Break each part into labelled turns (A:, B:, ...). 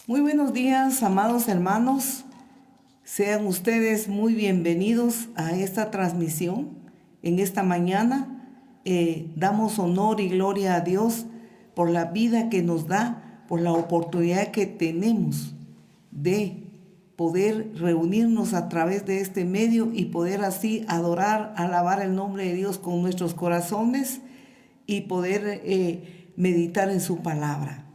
A: Muy buenos días, amados hermanos. Sean ustedes muy bienvenidos a esta transmisión. En esta mañana damos honor y gloria a Dios por la vida que nos da, por la oportunidad que tenemos de poder reunirnos a través de este medio y poder así adorar, alabar el nombre de Dios con nuestros corazones y poder meditar en su palabra.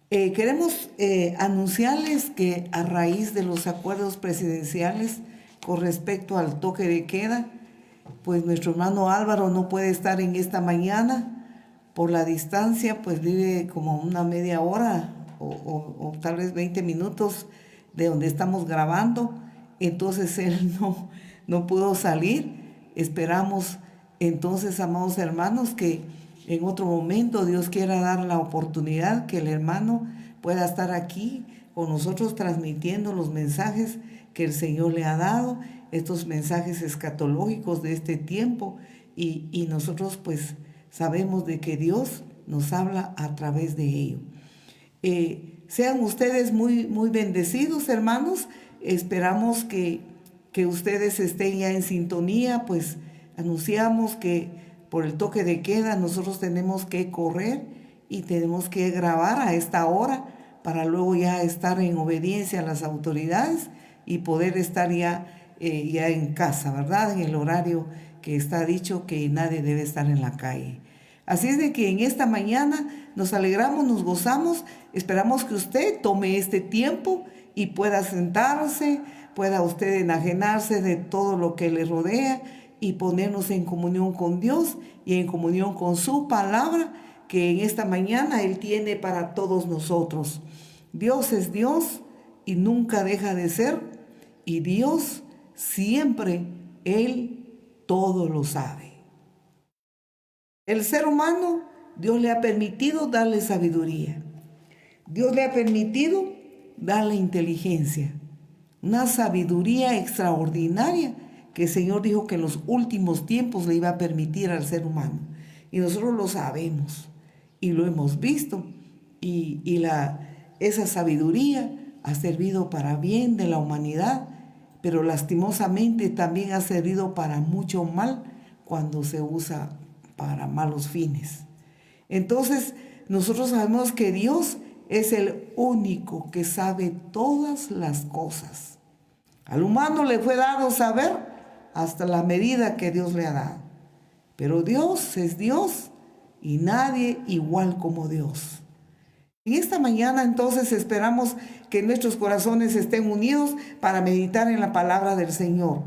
A: Queremos anunciarles que a raíz de los acuerdos presidenciales con respecto al toque de queda, pues nuestro hermano Álvaro no puede estar en esta mañana por la distancia, pues vive como una media hora o tal vez 20 minutos de donde estamos grabando, entonces él no pudo salir. Esperamos entonces, amados hermanos, que en otro momento Dios quiera dar la oportunidad que el hermano pueda estar aquí con nosotros transmitiendo los mensajes que el Señor le ha dado, estos mensajes escatológicos de este tiempo, y nosotros pues sabemos de que Dios nos habla a través de ello. Sean ustedes muy bendecidos, hermanos. Esperamos que ustedes estén ya en sintonía, pues anunciamos que por el toque de queda nosotros tenemos que correr y tenemos que grabar a esta hora para luego ya estar en obediencia a las autoridades y poder estar ya en casa, ¿verdad? En el horario que está dicho que nadie debe estar en la calle. Así es de que en esta mañana nos alegramos, nos gozamos, esperamos que usted tome este tiempo y pueda sentarse, pueda usted enajenarse de todo lo que le rodea y ponernos en comunión con Dios y en comunión con su palabra que en esta mañana Él tiene para todos nosotros. Dios es Dios y nunca deja de ser, y Dios siempre, Él todo lo sabe. El ser humano, Dios le ha permitido darle sabiduría. Dios le ha permitido darle inteligencia, una sabiduría extraordinaria que el Señor dijo que en los últimos tiempos le iba a permitir al ser humano. Y nosotros lo sabemos y lo hemos visto. Esa sabiduría ha servido para bien de la humanidad, pero lastimosamente también ha servido para mucho mal cuando se usa para malos fines. Entonces, nosotros sabemos que Dios es el único que sabe todas las cosas. Al humano le fue dado saber hasta la medida que Dios le ha dado. Pero Dios es Dios y nadie igual como Dios. En esta mañana entonces esperamos que nuestros corazones estén unidos para meditar en la palabra del Señor.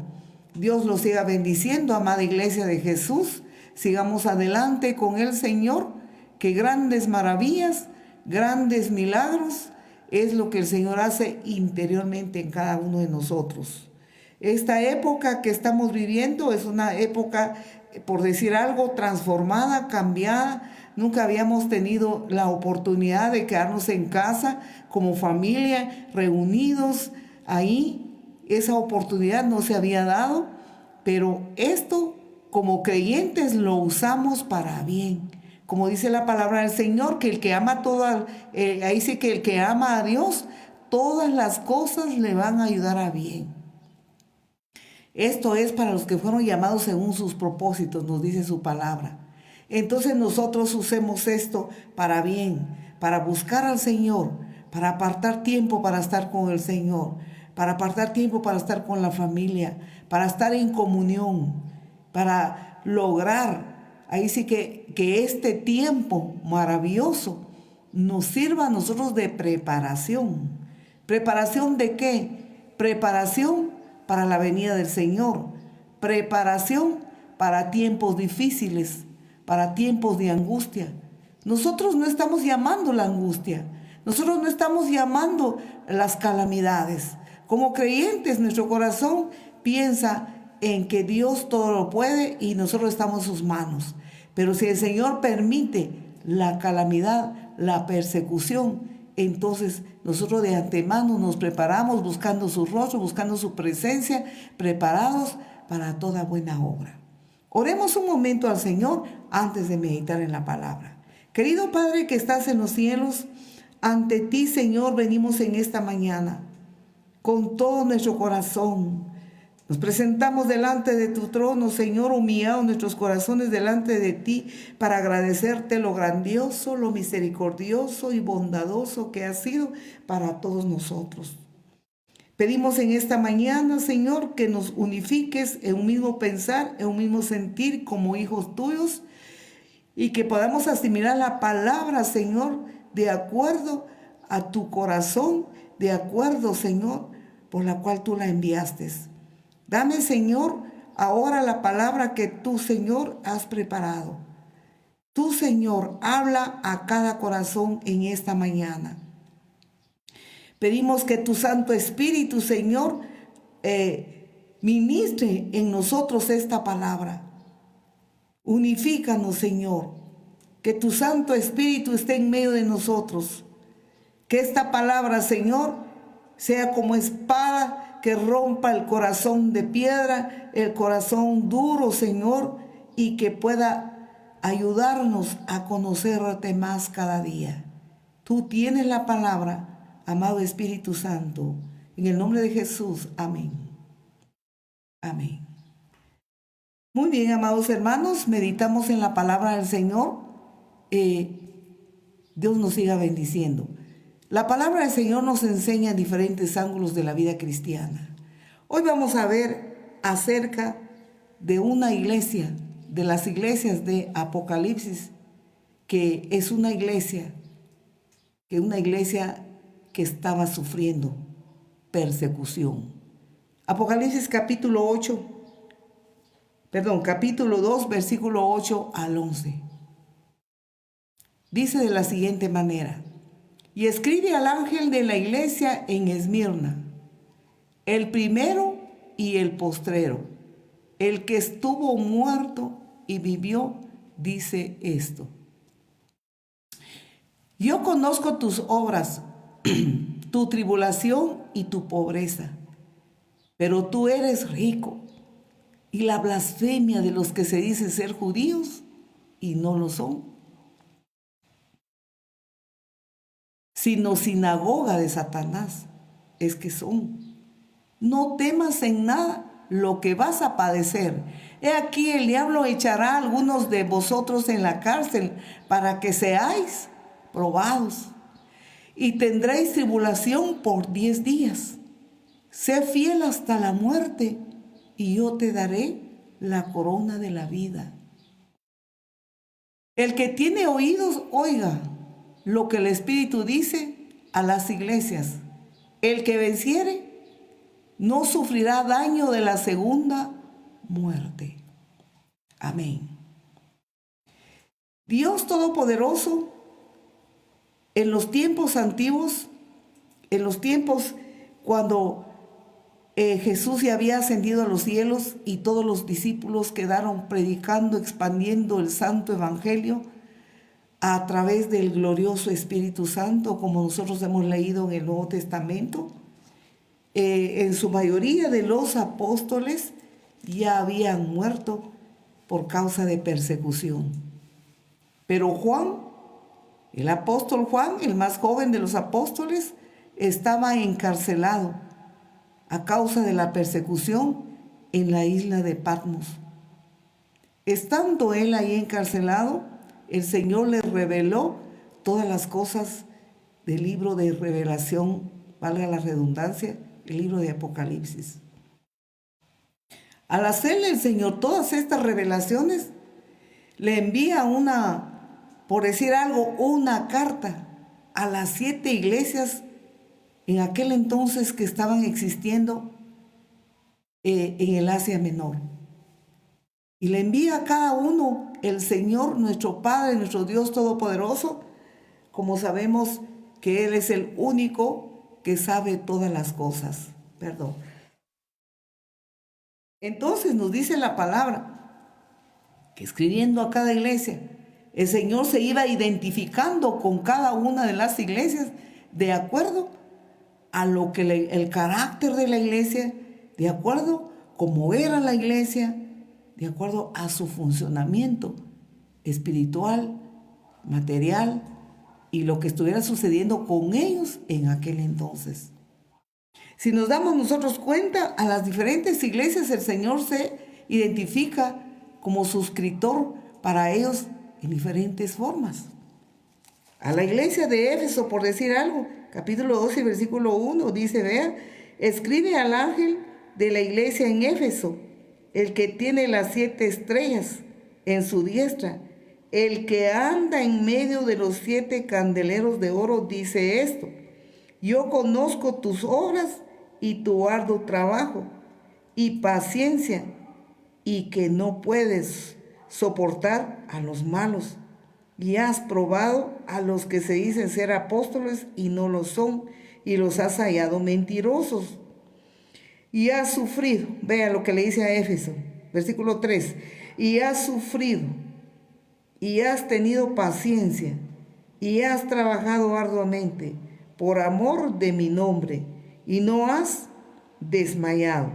A: Dios los siga bendiciendo, amada iglesia de Jesús. Sigamos adelante con el Señor, que grandes maravillas, grandes milagros es lo que el Señor hace interiormente en cada uno de nosotros. Esta época que estamos viviendo es una época, por decir algo, transformada, cambiada. Nunca habíamos tenido la oportunidad de quedarnos en casa como familia, reunidos ahí. Esa oportunidad no se había dado, pero esto como creyentes lo usamos para bien. Como dice la palabra del Señor, que el que ama ahí dice que el que ama a Dios, todas las cosas le van a ayudar a bien. Esto es para los que fueron llamados según sus propósitos, nos dice su palabra. Entonces nosotros usemos esto para bien, para buscar al Señor, para apartar tiempo para estar con el Señor, para apartar tiempo para estar con la familia, para estar en comunión, para lograr, ahí sí que este tiempo maravilloso nos sirva a nosotros de preparación. ¿Preparación de qué? Preparación para la venida del Señor, preparación para tiempos difíciles, para tiempos de angustia. Nosotros no estamos llamando la angustia, nosotros no estamos llamando las calamidades. Como creyentes, nuestro corazón piensa en que Dios todo lo puede y nosotros estamos en sus manos. Pero si el Señor permite la calamidad, la persecución, entonces nosotros de antemano nos preparamos buscando su rostro, buscando su presencia, preparados para toda buena obra. Oremos un momento al Señor antes de meditar en la palabra. Querido Padre que estás en los cielos, ante ti, Señor, venimos en esta mañana con todo nuestro corazón. Nos presentamos delante de tu trono, Señor, humillados nuestros corazones delante de ti para agradecerte lo grandioso, lo misericordioso y bondadoso que has sido para todos nosotros. Pedimos en esta mañana, Señor, que nos unifiques en un mismo pensar, en un mismo sentir como hijos tuyos y que podamos asimilar la palabra, Señor, de acuerdo a tu corazón, de acuerdo, Señor, por la cual tú la enviaste. Dame, Señor, ahora la palabra que tú, Señor, has preparado. Tú, Señor, habla a cada corazón en esta mañana. Pedimos que tu Santo Espíritu, Señor, ministre en nosotros esta palabra. Unifícanos, Señor. Que tu Santo Espíritu esté en medio de nosotros. Que esta palabra, Señor, sea como espada que rompa el corazón de piedra, el corazón duro, Señor, y que pueda ayudarnos a conocerte más cada día. Tú tienes la palabra, amado Espíritu Santo. En el nombre de Jesús, amén. Amén. Muy bien, amados hermanos, meditamos en la palabra del Señor. Dios nos siga bendiciendo. La palabra del Señor nos enseña diferentes ángulos de la vida cristiana. Hoy vamos a ver acerca de una iglesia, de las iglesias de Apocalipsis, que es una iglesia que estaba sufriendo persecución. Apocalipsis capítulo 2, versículo 8 al 11. Dice de la siguiente manera: y escribe al ángel de la iglesia en Esmirna, el primero y el postrero, el que estuvo muerto y vivió, dice esto: yo conozco tus obras, tu tribulación y tu pobreza, pero tú eres rico, y la blasfemia de los que se dicen ser judíos y no lo son, sino sinagoga de Satanás es que son. No temas en nada lo que vas a padecer. He aquí el diablo echará a algunos de vosotros en la cárcel para que seáis probados, y tendréis tribulación por 10 días. Sé fiel hasta la muerte, y yo te daré la corona de la vida. El que tiene oídos, oiga lo que el Espíritu dice a las iglesias. El que venciere no sufrirá daño de la segunda muerte. Amén. Dios Todopoderoso, en los tiempos antiguos, en los tiempos cuando Jesús ya había ascendido a los cielos y todos los discípulos quedaron predicando, expandiendo el santo evangelio a través del glorioso Espíritu Santo, como nosotros hemos leído en el Nuevo Testamento. En su mayoría de los apóstoles ya habían muerto por causa de persecución. Pero Juan, el apóstol Juan, el más joven de los apóstoles, estaba encarcelado a causa de la persecución en la isla de Patmos. Estando él ahí encarcelado, el Señor le reveló todas las cosas del libro de revelación, valga la redundancia, el libro de Apocalipsis. Al hacerle el Señor todas estas revelaciones, le envía por decir algo, una carta a las 7 iglesias en aquel entonces que estaban existiendo en el Asia Menor. Y le envía a cada uno el Señor, nuestro Padre, nuestro Dios Todopoderoso, como sabemos que Él es el único que sabe todas las cosas. Entonces nos dice la palabra que escribiendo a cada iglesia, el Señor se iba identificando con cada una de las iglesias de acuerdo a lo que el carácter de la iglesia, de acuerdo a cómo era la iglesia, de acuerdo a su funcionamiento espiritual, material y lo que estuviera sucediendo con ellos en aquel entonces. Si nos damos nosotros cuenta, a las diferentes iglesias el Señor se identifica como suscriptor para ellos en diferentes formas. A la iglesia de Éfeso, por decir algo, capítulo 12, versículo 1, dice, vea, escribe al ángel de la iglesia en Éfeso, el que tiene las 7 estrellas en su diestra, el que anda en medio de los 7 candeleros de oro, dice esto: yo conozco tus obras y tu arduo trabajo y paciencia, y que no puedes soportar a los malos, y has probado a los que se dicen ser apóstoles y no lo son, y los has hallado mentirosos. Y has sufrido, vea lo que le dice a Éfeso, versículo 3, y has sufrido, y has tenido paciencia, y has trabajado arduamente por amor de mi nombre, y no has desmayado.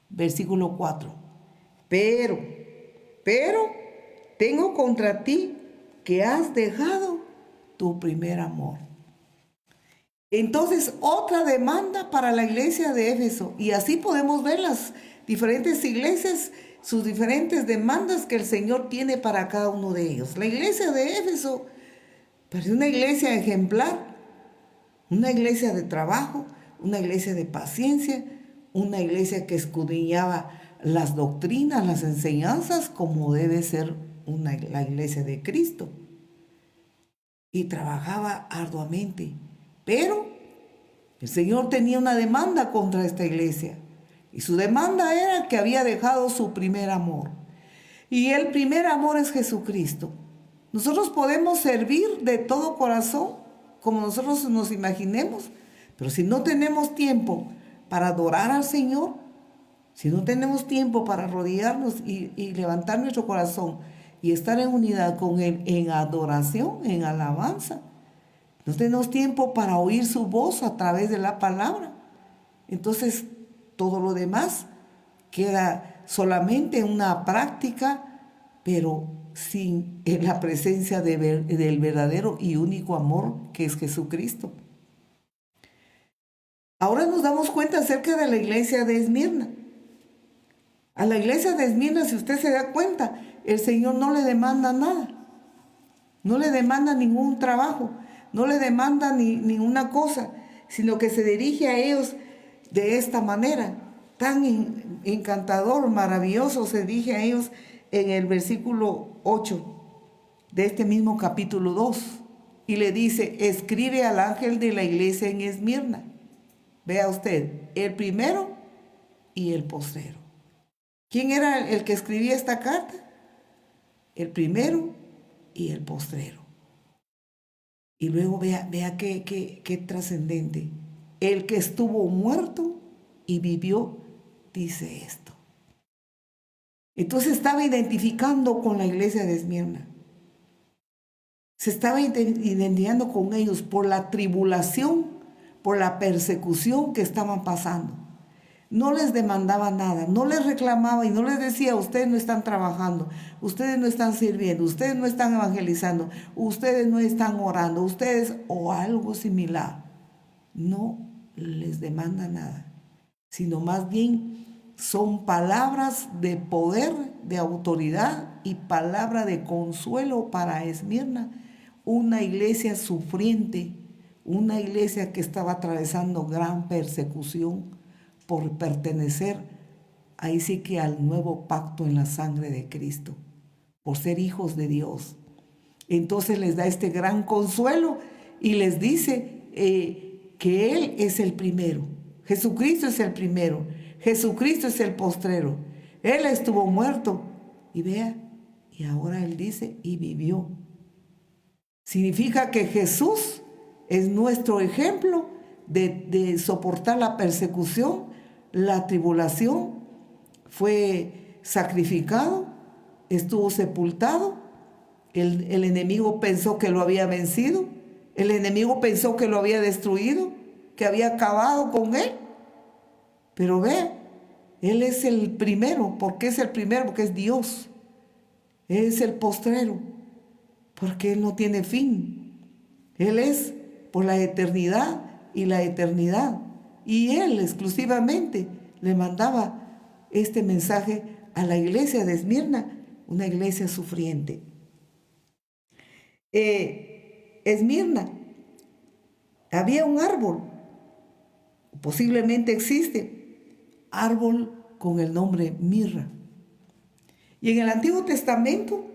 A: Versículo 4, pero, tengo contra ti que has dejado tu primer amor. Entonces, otra demanda para la iglesia de Éfeso. Y así podemos ver las diferentes iglesias, sus diferentes demandas que el Señor tiene para cada uno de ellos. La iglesia de Éfeso parece una iglesia ejemplar, una iglesia de trabajo, una iglesia de paciencia, una iglesia que escudriñaba las doctrinas, las enseñanzas, como debe ser la iglesia de Cristo. Y trabajaba arduamente. Pero el Señor tenía una demanda contra esta iglesia. Y su demanda era que había dejado su primer amor. Y el primer amor es Jesucristo. Nosotros podemos servir de todo corazón, como nosotros nos imaginemos. Pero si no tenemos tiempo para adorar al Señor, si no tenemos tiempo para arrodillarnos y levantar nuestro corazón y estar en unidad con Él en adoración, en alabanza, no tenemos tiempo para oír su voz a través de la palabra. Entonces, todo lo demás queda solamente una práctica, pero sin la presencia del verdadero y único amor que es Jesucristo. Ahora nos damos cuenta acerca de la iglesia de Esmirna. A la iglesia de Esmirna, si usted se da cuenta, el Señor no le demanda nada. No le demanda ningún trabajo. No le demanda ninguna cosa, sino que se dirige a ellos de esta manera, tan encantador, maravilloso, se dirige a ellos en el versículo 8 de este mismo capítulo 2. Y le dice, escribe al ángel de la iglesia en Esmirna. Vea usted, el primero y el postrero. ¿Quién era el que escribía esta carta? El primero y el postrero. Y luego vea qué trascendente. El que estuvo muerto y vivió, dice esto. Entonces estaba identificando con la iglesia de Esmirna. Se estaba identificando con ellos por la tribulación, por la persecución que estaban pasando. No les demandaba nada, no les reclamaba y no les decía, ustedes no están trabajando, ustedes no están sirviendo, ustedes no están evangelizando, ustedes no están orando, ustedes o algo similar. No les demanda nada, sino más bien son palabras de poder, de autoridad y palabra de consuelo para Esmirna, una iglesia sufriente, una iglesia que estaba atravesando gran persecución por pertenecer, ahí sí que al nuevo pacto en la sangre de Cristo, por ser hijos de Dios. Entonces les da este gran consuelo y les dice que Él es el primero, Jesucristo es el primero, Jesucristo es el postrero, Él estuvo muerto y vea, y ahora Él dice, y vivió. Significa que Jesús es nuestro ejemplo de soportar la persecución, la tribulación, fue sacrificado, estuvo sepultado, el enemigo pensó que lo había vencido, el enemigo pensó que lo había destruido, que había acabado con él, pero ve, Él es el primero. ¿Por qué es el primero? Porque es Dios. Él es el postrero, porque Él no tiene fin. Él es por la eternidad y la eternidad. Y Él exclusivamente le mandaba este mensaje a la iglesia de Esmirna, una iglesia sufriente. Esmirna, había un árbol, posiblemente existe, árbol con el nombre mirra. Y en el Antiguo Testamento,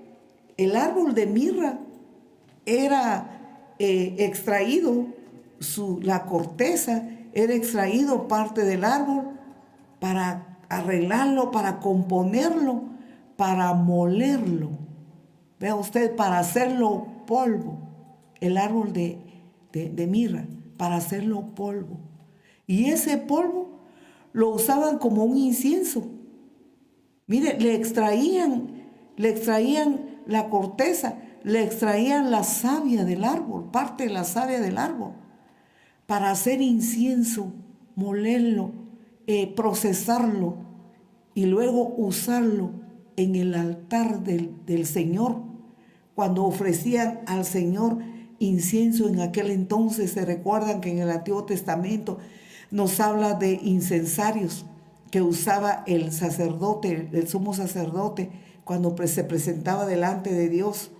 A: el árbol de mirra era extraído, la corteza era extraído parte del árbol para arreglarlo, para componerlo, para molerlo. Vea usted, para hacerlo polvo, el árbol de mirra, para hacerlo polvo. Y ese polvo lo usaban como un incienso. Mire, le extraían la corteza, le extraían la savia del árbol, parte de la savia del árbol, para hacer incienso, molerlo, procesarlo y luego usarlo en el altar del Señor. Cuando ofrecían al Señor incienso en aquel entonces, se recuerdan que en el Antiguo Testamento nos habla de incensarios que usaba el sacerdote, el sumo sacerdote, cuando se presentaba delante de Dios.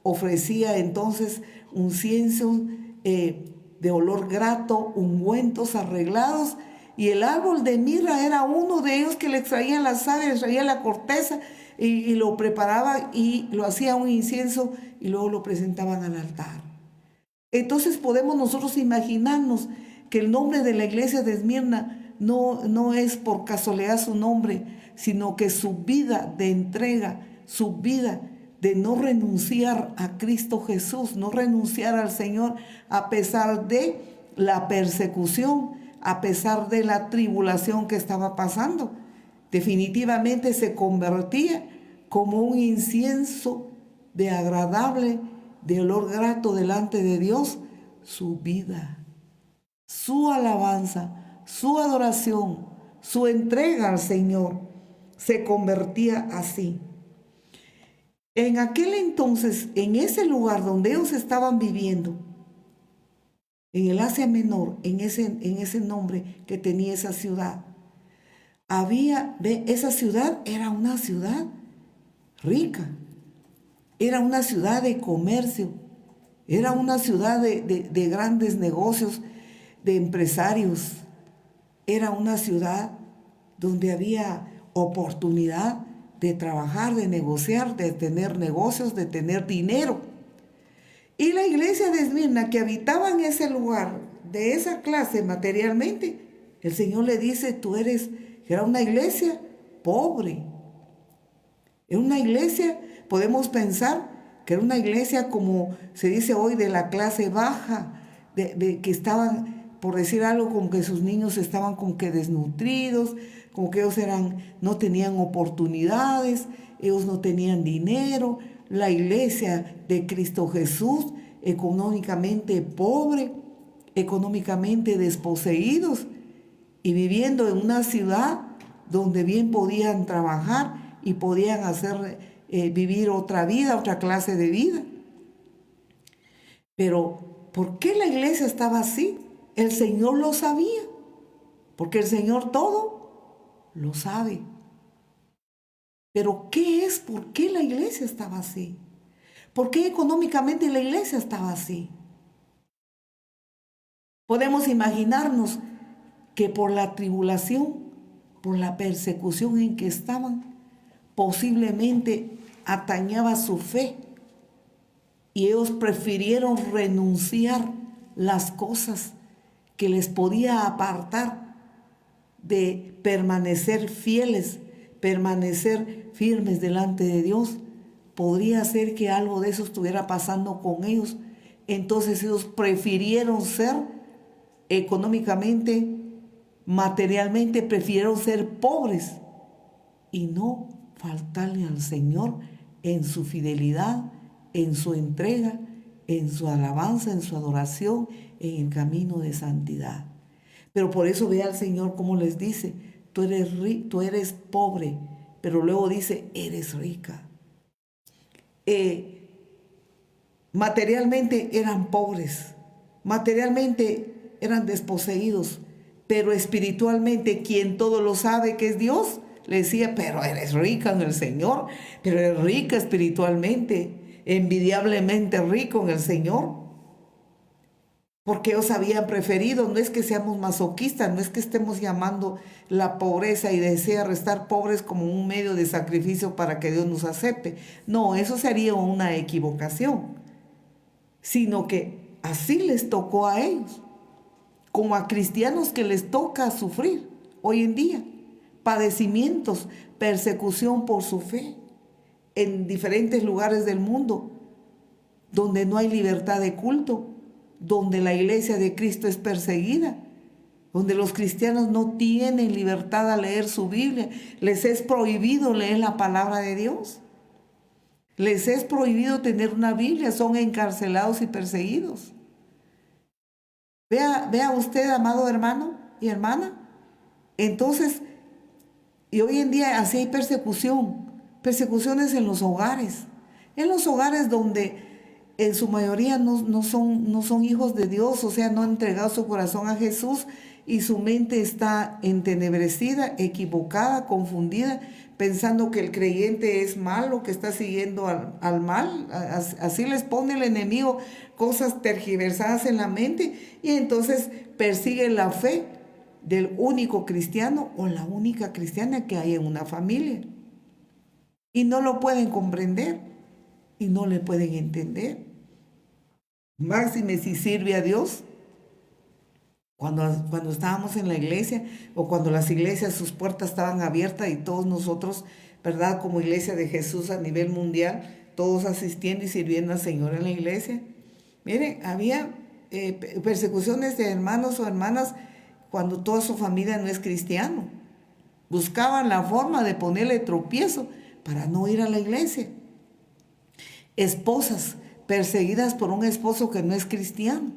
A: Ofrecía entonces un incienso de olor grato, ungüentos arreglados, y el árbol de mirra era uno de ellos, que le extraían la savia, le extraían la corteza y lo preparaban y lo hacía un incienso y luego lo presentaban al altar. Entonces podemos nosotros imaginarnos que el nombre de la iglesia de Esmirna no es por casualidad su nombre, sino que su vida de entrega, su vida de no renunciar a Cristo Jesús, no renunciar al Señor a pesar de la persecución, a pesar de la tribulación que estaba pasando. Definitivamente se convertía como un incienso de agradable, de olor grato delante de Dios, su vida, su alabanza, su adoración, su entrega al Señor, se convertía así. En aquel entonces, en ese lugar donde ellos estaban viviendo, en el Asia Menor, en ese nombre que tenía esa ciudad, esa ciudad era una ciudad rica, era una ciudad de comercio, era una ciudad de grandes negocios, de empresarios, era una ciudad donde había oportunidad de trabajar, de negociar, de tener negocios, de tener dinero. Y la iglesia de Esmirna, que habitaba en ese lugar, de esa clase materialmente, el Señor le dice, era una iglesia pobre. Era una iglesia, podemos pensar que era una iglesia como se dice hoy, de la clase baja, que estaban, por decir algo, como que sus niños estaban como que desnutridos, como que ellos no tenían oportunidades, ellos no tenían dinero. La iglesia de Cristo Jesús, económicamente pobre, económicamente desposeídos y viviendo en una ciudad donde bien podían trabajar y podían vivir otra vida, otra clase de vida. Pero, ¿por qué la iglesia estaba así? El Señor lo sabía, porque el Señor todo lo sabe. Pero ¿qué es? ¿Por qué la iglesia estaba así? ¿Por qué económicamente la iglesia estaba así? Podemos imaginarnos que por la tribulación, por la persecución en que estaban, posiblemente atañaba su fe y ellos prefirieron renunciar las cosas que les podía apartar de permanecer fieles, permanecer firmes delante de Dios. Podría ser que algo de eso estuviera pasando con ellos. Entonces ellos prefirieron ser económicamente, materialmente, prefirieron ser pobres y no faltarle al Señor en su fidelidad, en su entrega, en su alabanza, en su adoración, en el camino de santidad. Pero por eso ve al Señor como les dice, tú eres pobre, pero luego dice, eres rica. Materialmente eran pobres, Materialmente eran desposeídos, pero espiritualmente quien todo lo sabe, que es Dios, le decía, pero eres rica en el Señor, pero eres rica espiritualmente, envidiablemente rico en el Señor. Porque ellos habían preferido, no es que seamos masoquistas, no es que estemos llamando la pobreza y desear estar pobres como un medio de sacrificio para que Dios nos acepte. No, eso sería una equivocación, sino que así les tocó a ellos, como a cristianos que les toca sufrir hoy en día, padecimientos, persecución por su fe en diferentes lugares del mundo, donde no hay libertad de culto, donde la iglesia de Cristo es perseguida, donde los cristianos no tienen libertad a leer su Biblia, les es prohibido leer la palabra de Dios, les es prohibido tener una Biblia, son encarcelados y perseguidos. Vea usted, amado hermano y hermana, entonces, y hoy en día así hay persecuciones en los hogares donde en su mayoría no son hijos de Dios, o sea, no han entregado su corazón a Jesús y su mente está entenebrecida, equivocada, confundida, pensando que el creyente es malo, que está siguiendo al mal. Así les pone el enemigo cosas tergiversadas en la mente y entonces persiguen la fe del único cristiano o la única cristiana que hay en una familia. Y no lo pueden comprender y no le pueden entender. Máxime si sirve a Dios. Cuando estábamos en la iglesia o cuando las iglesias, sus puertas estaban abiertas y todos nosotros, ¿verdad? Como iglesia de Jesús a nivel mundial, todos asistiendo y sirviendo al Señor en la iglesia. Miren, había persecuciones de hermanos o hermanas cuando toda su familia no es cristiano. Buscaban la forma de ponerle tropiezo para no ir a la iglesia. Esposas perseguidas por un esposo que no es cristiano.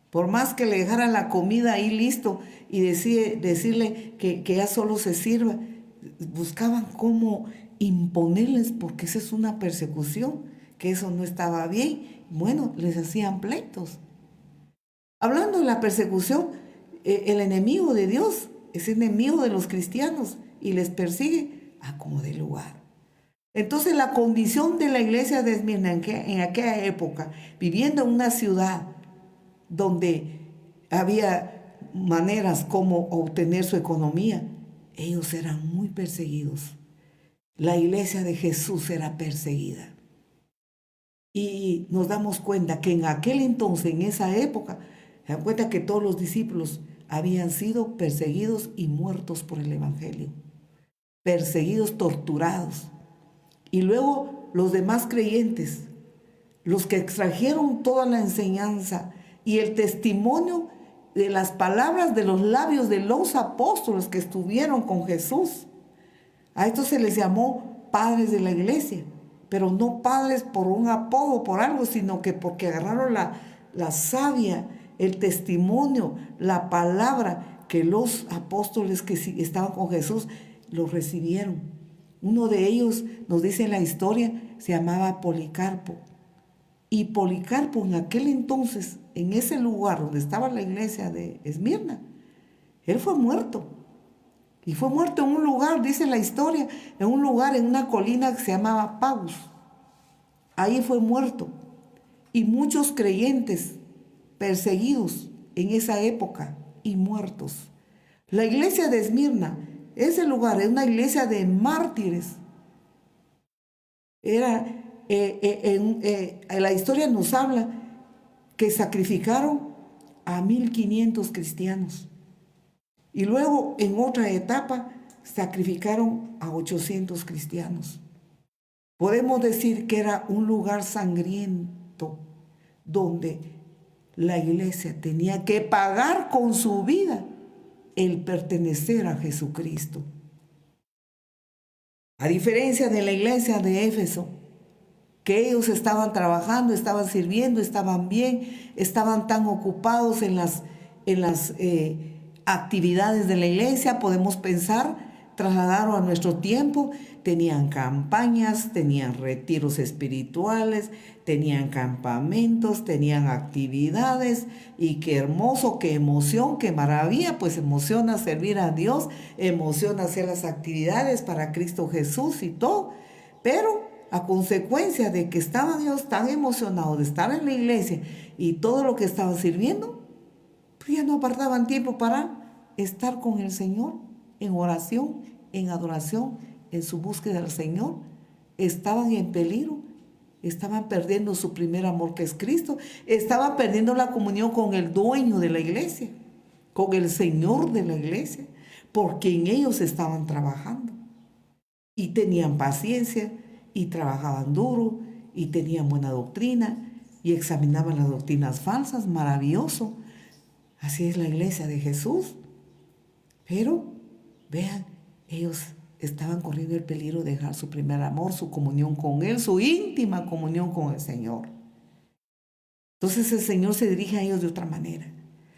A: Por más que le dejaran la comida ahí listo y decirle que ella solo se sirva, buscaban cómo imponerles, porque esa es una persecución, que eso no estaba bien. Bueno, les hacían pleitos. Hablando de la persecución, el enemigo de Dios es enemigo de los cristianos y les persigue a como de lugar. Entonces la condición de la iglesia de Esmirna en aquella época, viviendo en una ciudad donde había maneras como obtener su economía, ellos eran muy perseguidos. La iglesia de Jesús era perseguida. Y nos damos cuenta que en aquel entonces, en esa época, se dan cuenta que todos los discípulos habían sido perseguidos y muertos por el evangelio. Perseguidos, torturados. Y luego los demás creyentes, los que extrajeron toda la enseñanza y el testimonio de las palabras de los labios de los apóstoles que estuvieron con Jesús. A estos se les llamó padres de la iglesia, pero no padres por un apodo, por algo, sino que porque agarraron la savia, el testimonio, la palabra que los apóstoles que estaban con Jesús los recibieron. Uno de ellos, nos dice en la historia, se llamaba Policarpo. Y Policarpo en aquel entonces, en ese lugar donde estaba la iglesia de Esmirna, él fue muerto. Y fue muerto en un lugar, dice la historia, en un lugar, en una colina que se llamaba Paus. Ahí fue muerto. Y muchos creyentes perseguidos en esa época y muertos. La iglesia de Esmirna, ese lugar, es una iglesia de mártires. La historia nos habla que sacrificaron a 1500 cristianos. Y luego, en otra etapa, sacrificaron a 800 cristianos. Podemos decir que era un lugar sangriento donde la iglesia tenía que pagar con su vida el pertenecer a Jesucristo. A diferencia de la iglesia de Éfeso, que ellos estaban trabajando, estaban sirviendo, estaban bien, estaban tan ocupados en las actividades de la iglesia, podemos pensar trasladaron a nuestro tiempo, tenían campañas, tenían retiros espirituales, tenían campamentos, tenían actividades, y qué hermoso, qué emoción, qué maravilla, pues emociona servir a Dios, emociona hacer las actividades para Cristo Jesús y todo, pero a consecuencia de que estaban ellos tan emocionados de estar en la iglesia y todo lo que estaban sirviendo, pues ya no apartaban tiempo para estar con el Señor en oración, en adoración, en su búsqueda del Señor. Estaban en peligro, estaban perdiendo su primer amor, que es Cristo, estaban perdiendo la comunión con el dueño de la iglesia, con el Señor de la iglesia, porque en ellos estaban trabajando y tenían paciencia y trabajaban duro y tenían buena doctrina y examinaban las doctrinas falsas. Maravilloso. Así es la iglesia de Jesús. Pero vean, ellos estaban corriendo el peligro de dejar su primer amor, su comunión con Él, su íntima comunión con el Señor. Entonces el Señor se dirige a ellos de otra manera.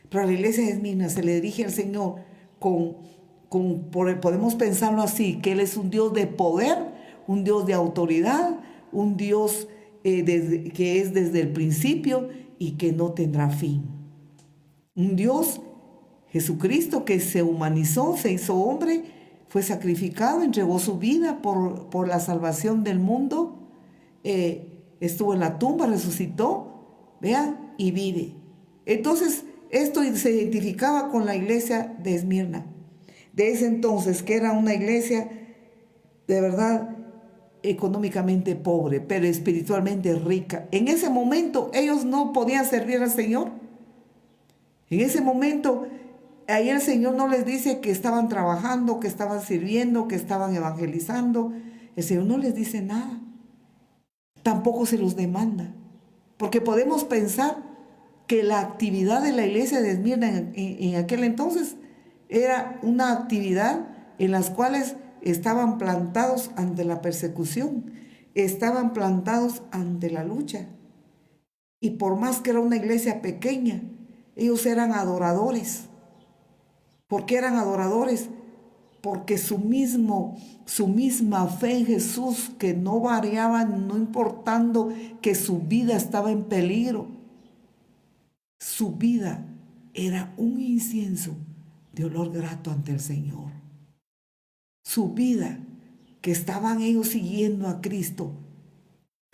A: Pero a la iglesia de Esmirna se le dirige al Señor podemos pensarlo así, que Él es un Dios de poder, un Dios de autoridad, un Dios que es desde el principio y que no tendrá fin. Un Dios, Jesucristo, que se humanizó, se hizo hombre, fue sacrificado, entregó su vida por la salvación del mundo, estuvo en la tumba, resucitó, vean, y vive. Entonces, esto se identificaba con la iglesia de Esmirna, de ese entonces, que era una iglesia de verdad económicamente pobre, pero espiritualmente rica. En ese momento ellos no podían servir al Señor. En ese momento, ahí el Señor no les dice que estaban trabajando, que estaban sirviendo, que estaban evangelizando. El Señor no les dice nada. Tampoco se los demanda. Porque podemos pensar que la actividad de la iglesia de Esmirna en aquel entonces era una actividad en las cuales estaban plantados ante la persecución, estaban plantados ante la lucha. Y por más que era una iglesia pequeña, ellos eran adoradores. ¿Por qué eran adoradores? Porque su misma fe en Jesús, que no variaba, no importando que su vida estaba en peligro. Su vida era un incienso de olor grato ante el Señor. Su vida, que estaban ellos siguiendo a Cristo,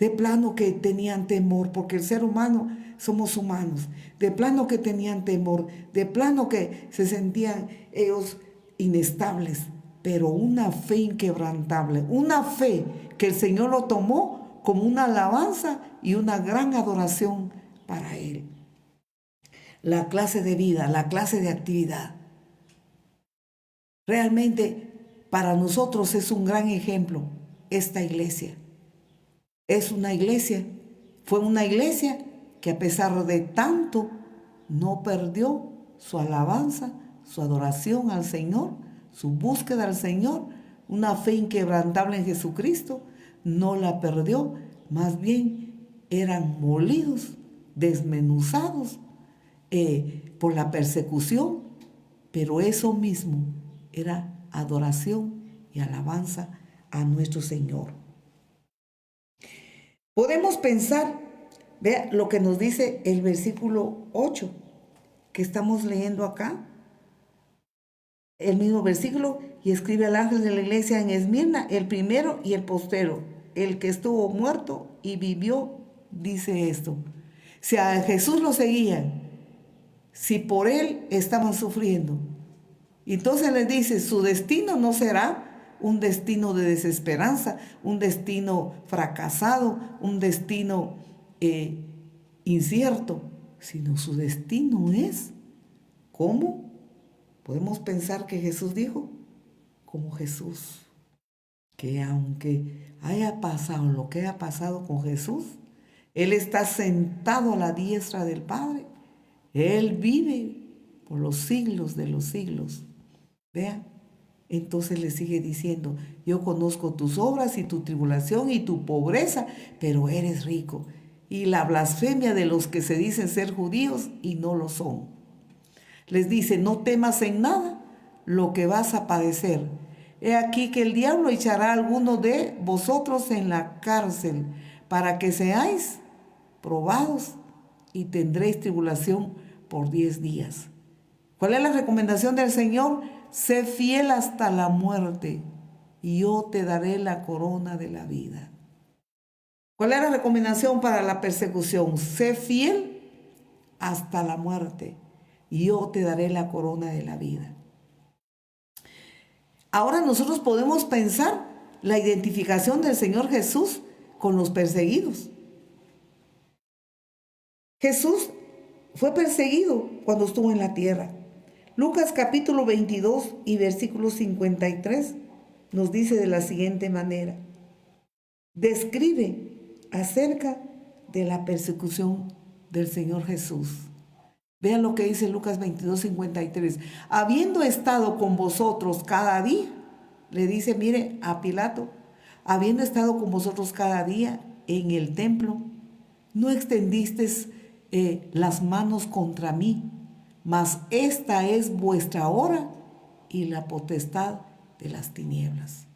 A: de plano que tenían temor, porque el ser humano somos humanos, de plano que tenían temor, de plano que se sentían ellos inestables, pero una fe inquebrantable, una fe que el Señor lo tomó como una alabanza y una gran adoración para Él. La clase de vida, la clase de actividad. Realmente para nosotros es un gran ejemplo esta iglesia. Fue una iglesia que a pesar de tanto no perdió su alabanza, su adoración al Señor, su búsqueda al Señor, una fe inquebrantable en Jesucristo, no la perdió, más bien eran molidos, desmenuzados por la persecución, pero eso mismo era adoración y alabanza a nuestro Señor. Podemos pensar, vea lo que nos dice el versículo 8 que estamos leyendo acá, el mismo versículo, y escribe al ángel de la iglesia en Esmirna, el primero y el postero, el que estuvo muerto y vivió, dice esto. Si a Jesús lo seguían, si por él estaban sufriendo, entonces les dice, su destino no será un destino de desesperanza, un destino fracasado, un destino incierto, sino su destino es, ¿cómo? Podemos pensar que Jesús dijo, como Jesús, que aunque haya pasado lo que haya pasado con Jesús, Él está sentado a la diestra del Padre, Él vive por los siglos de los siglos. Vean, entonces le sigue diciendo, yo conozco tus obras y tu tribulación y tu pobreza, pero eres rico. Y la blasfemia de los que se dicen ser judíos y no lo son. Les dice, no temas en nada lo que vas a padecer. He aquí que el diablo echará a alguno de vosotros en la cárcel, para que seáis probados y tendréis tribulación por 10 días. ¿Cuál es la recomendación del Señor? Sé fiel hasta la muerte y yo te daré la corona de la vida. ¿Cuál es la recomendación para la persecución? Sé fiel hasta la muerte y yo te daré la corona de la vida. Ahora nosotros podemos pensar la identificación del Señor Jesús con los perseguidos. Jesús fue perseguido cuando estuvo en la tierra. Lucas capítulo 22 y versículo 53 nos dice de la siguiente manera. Describe acerca de la persecución del Señor Jesús. Vean lo que dice Lucas 22, 53. Habiendo estado con vosotros cada día, le dice, mire, a Pilato, habiendo estado con vosotros cada día en el templo, no extendisteis las manos contra mí, mas esta es vuestra hora y la potestad de las tinieblas.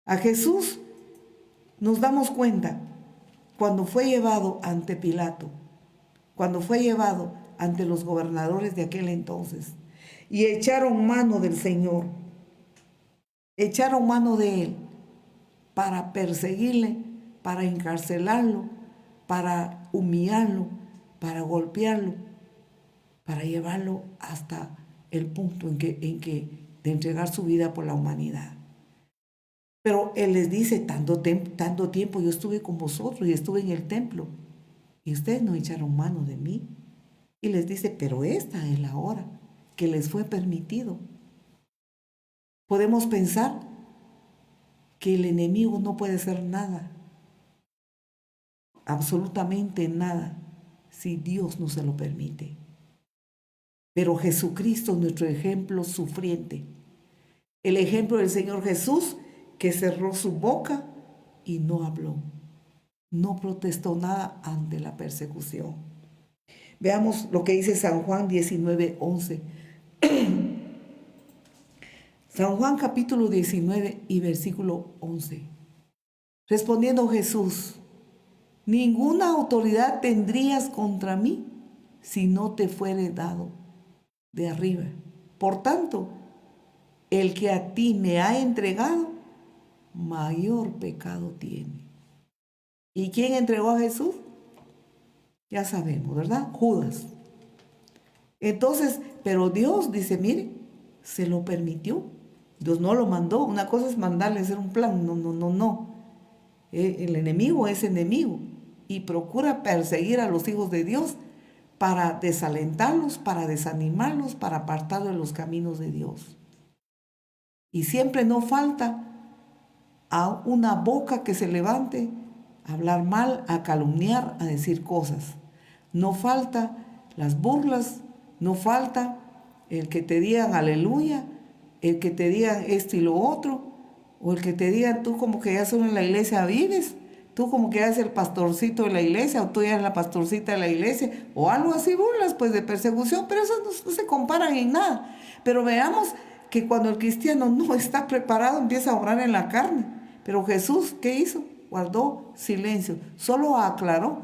A: A Jesús nos damos cuenta cuando fue llevado ante Pilato, cuando fue llevado ante los gobernadores de aquel entonces, y echaron mano del Señor, echaron mano de Él para perseguirle, para encarcelarlo, para humillarlo, para golpearlo, para llevarlo hasta el punto en que de entregar su vida por la humanidad. Pero Él les dice, tanto tiempo yo estuve con vosotros y estuve en el templo y ustedes no echaron mano de mí. Y les dice, pero esta es la hora que les fue permitido. Podemos pensar que el enemigo no puede hacer nada, absolutamente nada, si Dios no se lo permite. Pero Jesucristo, nuestro ejemplo sufriente, el ejemplo del Señor Jesús, que cerró su boca y no habló, no protestó nada ante la persecución. Veamos lo que dice San Juan 19:11. San Juan capítulo 19 y versículo 11. Respondiendo Jesús, ninguna autoridad tendrías contra mí si no te fuere dado de arriba. Por tanto, el que a ti me ha entregado, mayor pecado tiene. ¿Y quién entregó a Jesús? Ya sabemos, ¿verdad? Judas. Entonces, pero Dios dice, mire, se lo permitió. Dios no lo mandó. Una cosa es mandarle a hacer un plan. No. El enemigo es enemigo y procura perseguir a los hijos de Dios para desalentarlos, para desanimarlos, para apartarlos de los caminos de Dios. Y siempre no falta a una boca que se levante a hablar mal, a calumniar, a decir cosas. No falta las burlas, no falta el que te digan aleluya, el que te digan esto y lo otro, o el que te digan tú como que ya solo en la iglesia vives, tú como que eres el pastorcito de la iglesia, o tú ya eres la pastorcita de la iglesia, o algo así, burlas pues de persecución, pero eso no se comparan en nada. Pero veamos que cuando el cristiano no está preparado, empieza a obrar en la carne. Pero Jesús, ¿qué hizo? Guardó silencio, solo aclaró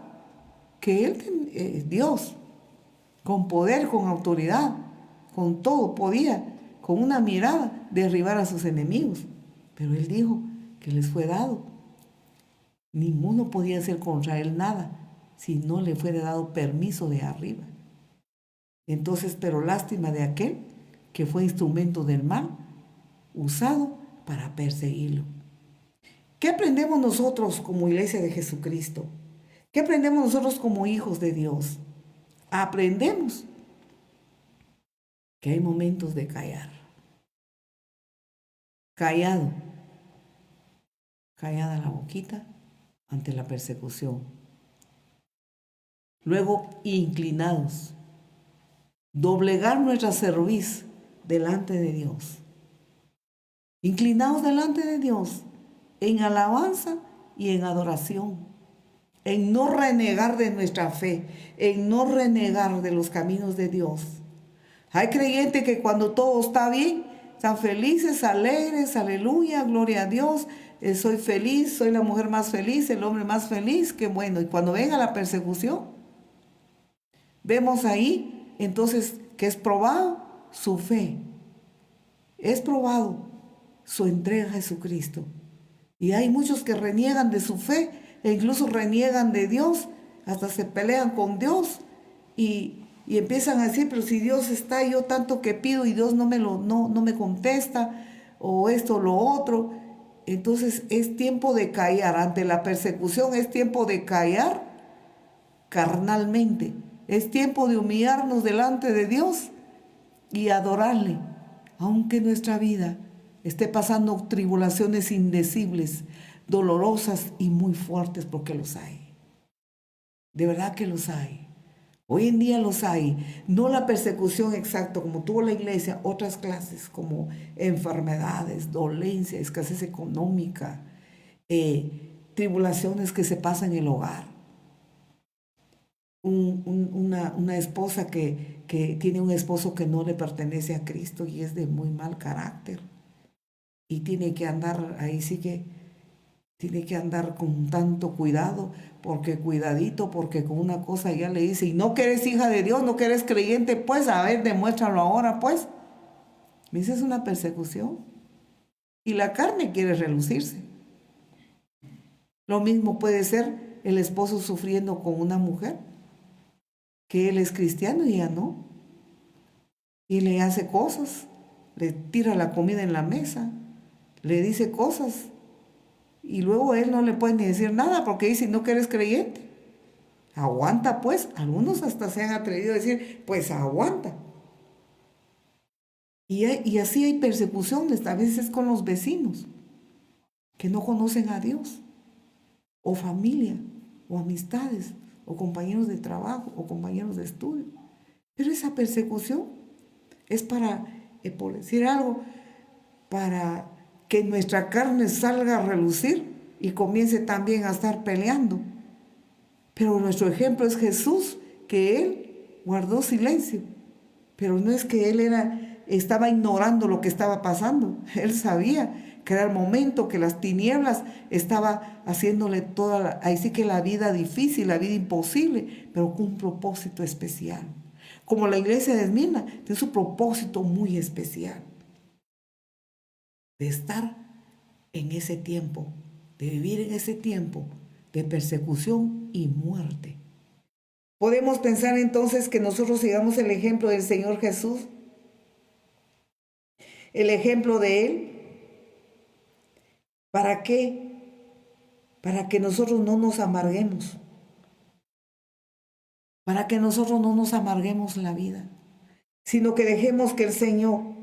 A: que Él es Dios, con poder, con autoridad, con todo, podía, con una mirada, derribar a sus enemigos. Pero Él dijo que les fue dado. Ninguno podía hacer contra Él nada si no le fuera dado permiso de arriba. Entonces, pero lástima de aquel que fue instrumento del mal, usado para perseguirlo. ¿Qué aprendemos nosotros como iglesia de Jesucristo? ¿Qué aprendemos nosotros como hijos de Dios? Aprendemos que hay momentos de callar. Callada la boquita ante la persecución. Luego, inclinados, doblegar nuestra cerviz delante de Dios. Inclinados delante de Dios en alabanza y en adoración, en no renegar de nuestra fe, en no renegar de los caminos de Dios. Hay creyentes que cuando todo está bien, están felices, alegres, aleluya, gloria a Dios. Soy feliz, soy la mujer más feliz, el hombre más feliz, qué bueno. Y cuando venga la persecución, vemos ahí entonces que es probado su fe, es probado su entrega a Jesucristo. Y hay muchos que reniegan de su fe e incluso reniegan de Dios, hasta se pelean con Dios y empiezan a decir, pero si Dios está, yo tanto que pido y Dios no me contesta, o esto o lo otro. Entonces es tiempo de callar, ante la persecución es tiempo de callar carnalmente, es tiempo de humillarnos delante de Dios y adorarle, aunque nuestra vida esté pasando tribulaciones indecibles, dolorosas y muy fuertes, porque los hay. De verdad que los hay. Hoy en día los hay. No la persecución exacta como tuvo la iglesia, otras clases como enfermedades, dolencia, escasez económica, tribulaciones que se pasan en el hogar. Una esposa que tiene un esposo que no le pertenece a Cristo y es de muy mal carácter. Y tiene que andar, ahí sí que tiene que andar con tanto cuidado, porque cuidadito, porque con una cosa ya le dice, y no que eres hija de Dios, no que eres creyente, pues a ver, demuéstralo ahora, pues. Esa es una persecución. Y la carne quiere relucirse. Lo mismo puede ser el esposo sufriendo con una mujer, que él es cristiano y ella no. Y le hace cosas, le tira la comida en la mesa, le dice cosas. Y luego él no le puede ni decir nada porque dice, no que eres creyente. Aguanta pues. Algunos hasta se han atrevido a decir, pues aguanta. Y así hay persecuciones, a veces con los vecinos, que no conocen a Dios, o familia, o amistades, o compañeros de trabajo, o compañeros de estudio. Pero esa persecución es para, por decir algo, para que nuestra carne salga a relucir y comience también a estar peleando. Pero nuestro ejemplo es Jesús, que Él guardó silencio. Pero no es que Él estaba ignorando lo que estaba pasando. Él sabía que era el momento, que las tinieblas estaba haciéndole ahí sí que la vida difícil, la vida imposible, pero con un propósito especial. Como la iglesia de Esmirna, tiene su propósito muy especial. De estar en ese tiempo, de vivir en ese tiempo de persecución y muerte. Podemos pensar entonces que nosotros sigamos el ejemplo del Señor Jesús, el ejemplo de Él. ¿Para qué? Para que nosotros no nos amarguemos, para que nosotros no nos amarguemos la vida, sino que dejemos que el Señor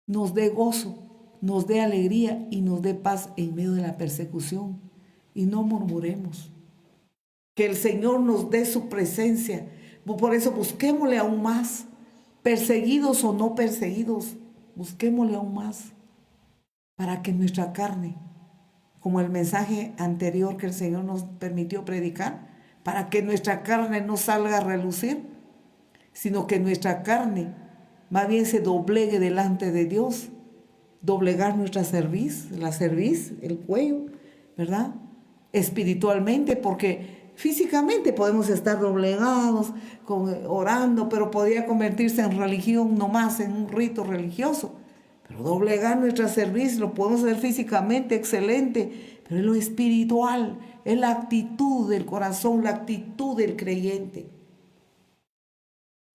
A: nos dé gozo, nos dé alegría y nos dé paz en medio de la persecución. Y no murmuremos. Que el Señor nos dé su presencia. Por eso busquémosle aún más. Perseguidos o no perseguidos, busquémosle aún más. Para que nuestra carne, como el mensaje anterior que el Señor nos permitió predicar, para que nuestra carne no salga a relucir, sino que nuestra carne más bien se doblegue delante de Dios, doblegar nuestra cerviz, el cuello, ¿verdad? Espiritualmente, porque físicamente podemos estar doblegados, orando, pero podría convertirse en religión nomás, en un rito religioso. Pero doblegar nuestra cerviz lo podemos hacer físicamente, excelente, pero es lo espiritual, es la actitud del corazón, la actitud del creyente.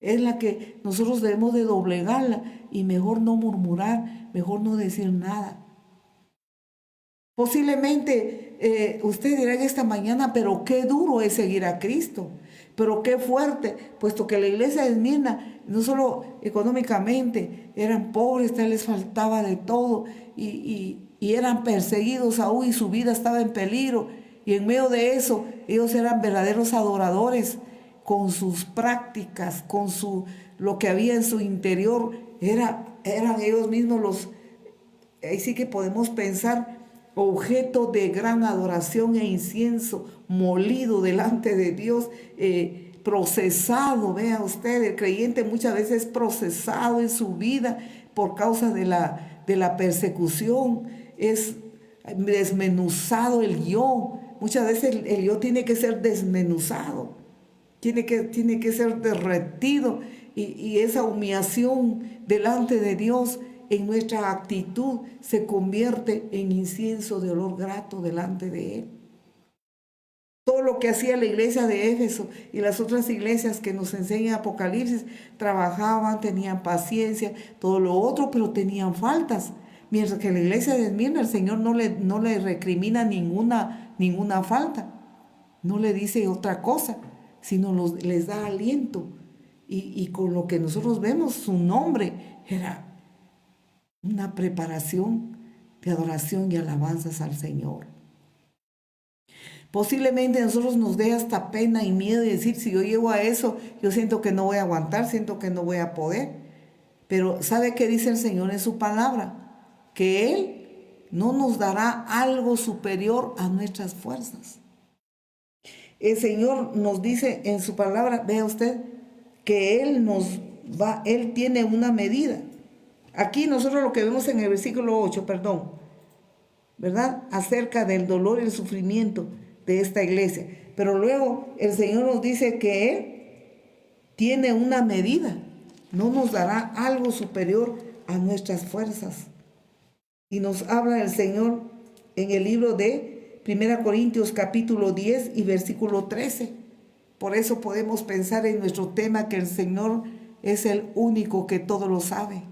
A: Es la que nosotros debemos de doblegarla y mejor no murmurar, mejor no decir nada. Posiblemente usted dirá en esta mañana, pero qué duro es seguir a Cristo, pero qué fuerte, puesto que la iglesia de Esmirna, no solo económicamente, eran pobres, les faltaba de todo y eran perseguidos aún y su vida estaba en peligro. Y en medio de eso, ellos eran verdaderos adoradores, con sus prácticas, con lo que había en su interior, eran ellos mismos ahí sí que podemos pensar, objeto de gran adoración e incienso molido delante de Dios, procesado. Vea usted, el creyente muchas veces es procesado en su vida por causa de la persecución. Es desmenuzado el yo. Muchas veces el yo tiene que ser desmenuzado, tiene que ser derretido, y esa humillación delante de Dios en nuestra actitud se convierte en incienso de olor grato delante de Él. Todo lo que hacía la iglesia de Éfeso y las otras iglesias que nos enseña Apocalipsis, trabajaban, tenían paciencia, todo lo otro, pero tenían faltas. Mientras que la iglesia de Esmirna, el Señor no le recrimina ninguna falta, no le dice otra cosa, sino les da aliento. Y con lo que nosotros vemos, su nombre era una preparación de adoración y alabanzas al Señor. Posiblemente a nosotros nos dé hasta pena y miedo y decir, si yo llego a eso, yo siento que no voy a aguantar, siento que no voy a poder. Pero ¿sabe qué dice el Señor en su palabra? Que Él no nos dará algo superior a nuestras fuerzas. El Señor nos dice en su palabra, vea usted, que Él tiene una medida. Aquí nosotros lo que vemos en el versículo 8, ¿verdad? Acerca del dolor y el sufrimiento de esta iglesia. Pero luego el Señor nos dice que Él tiene una medida. No nos dará algo superior a nuestras fuerzas. Y nos habla el Señor en el libro de 1 Corintios capítulo 10 y versículo 13. Por eso podemos pensar en nuestro tema que el Señor es el único que todo lo sabe.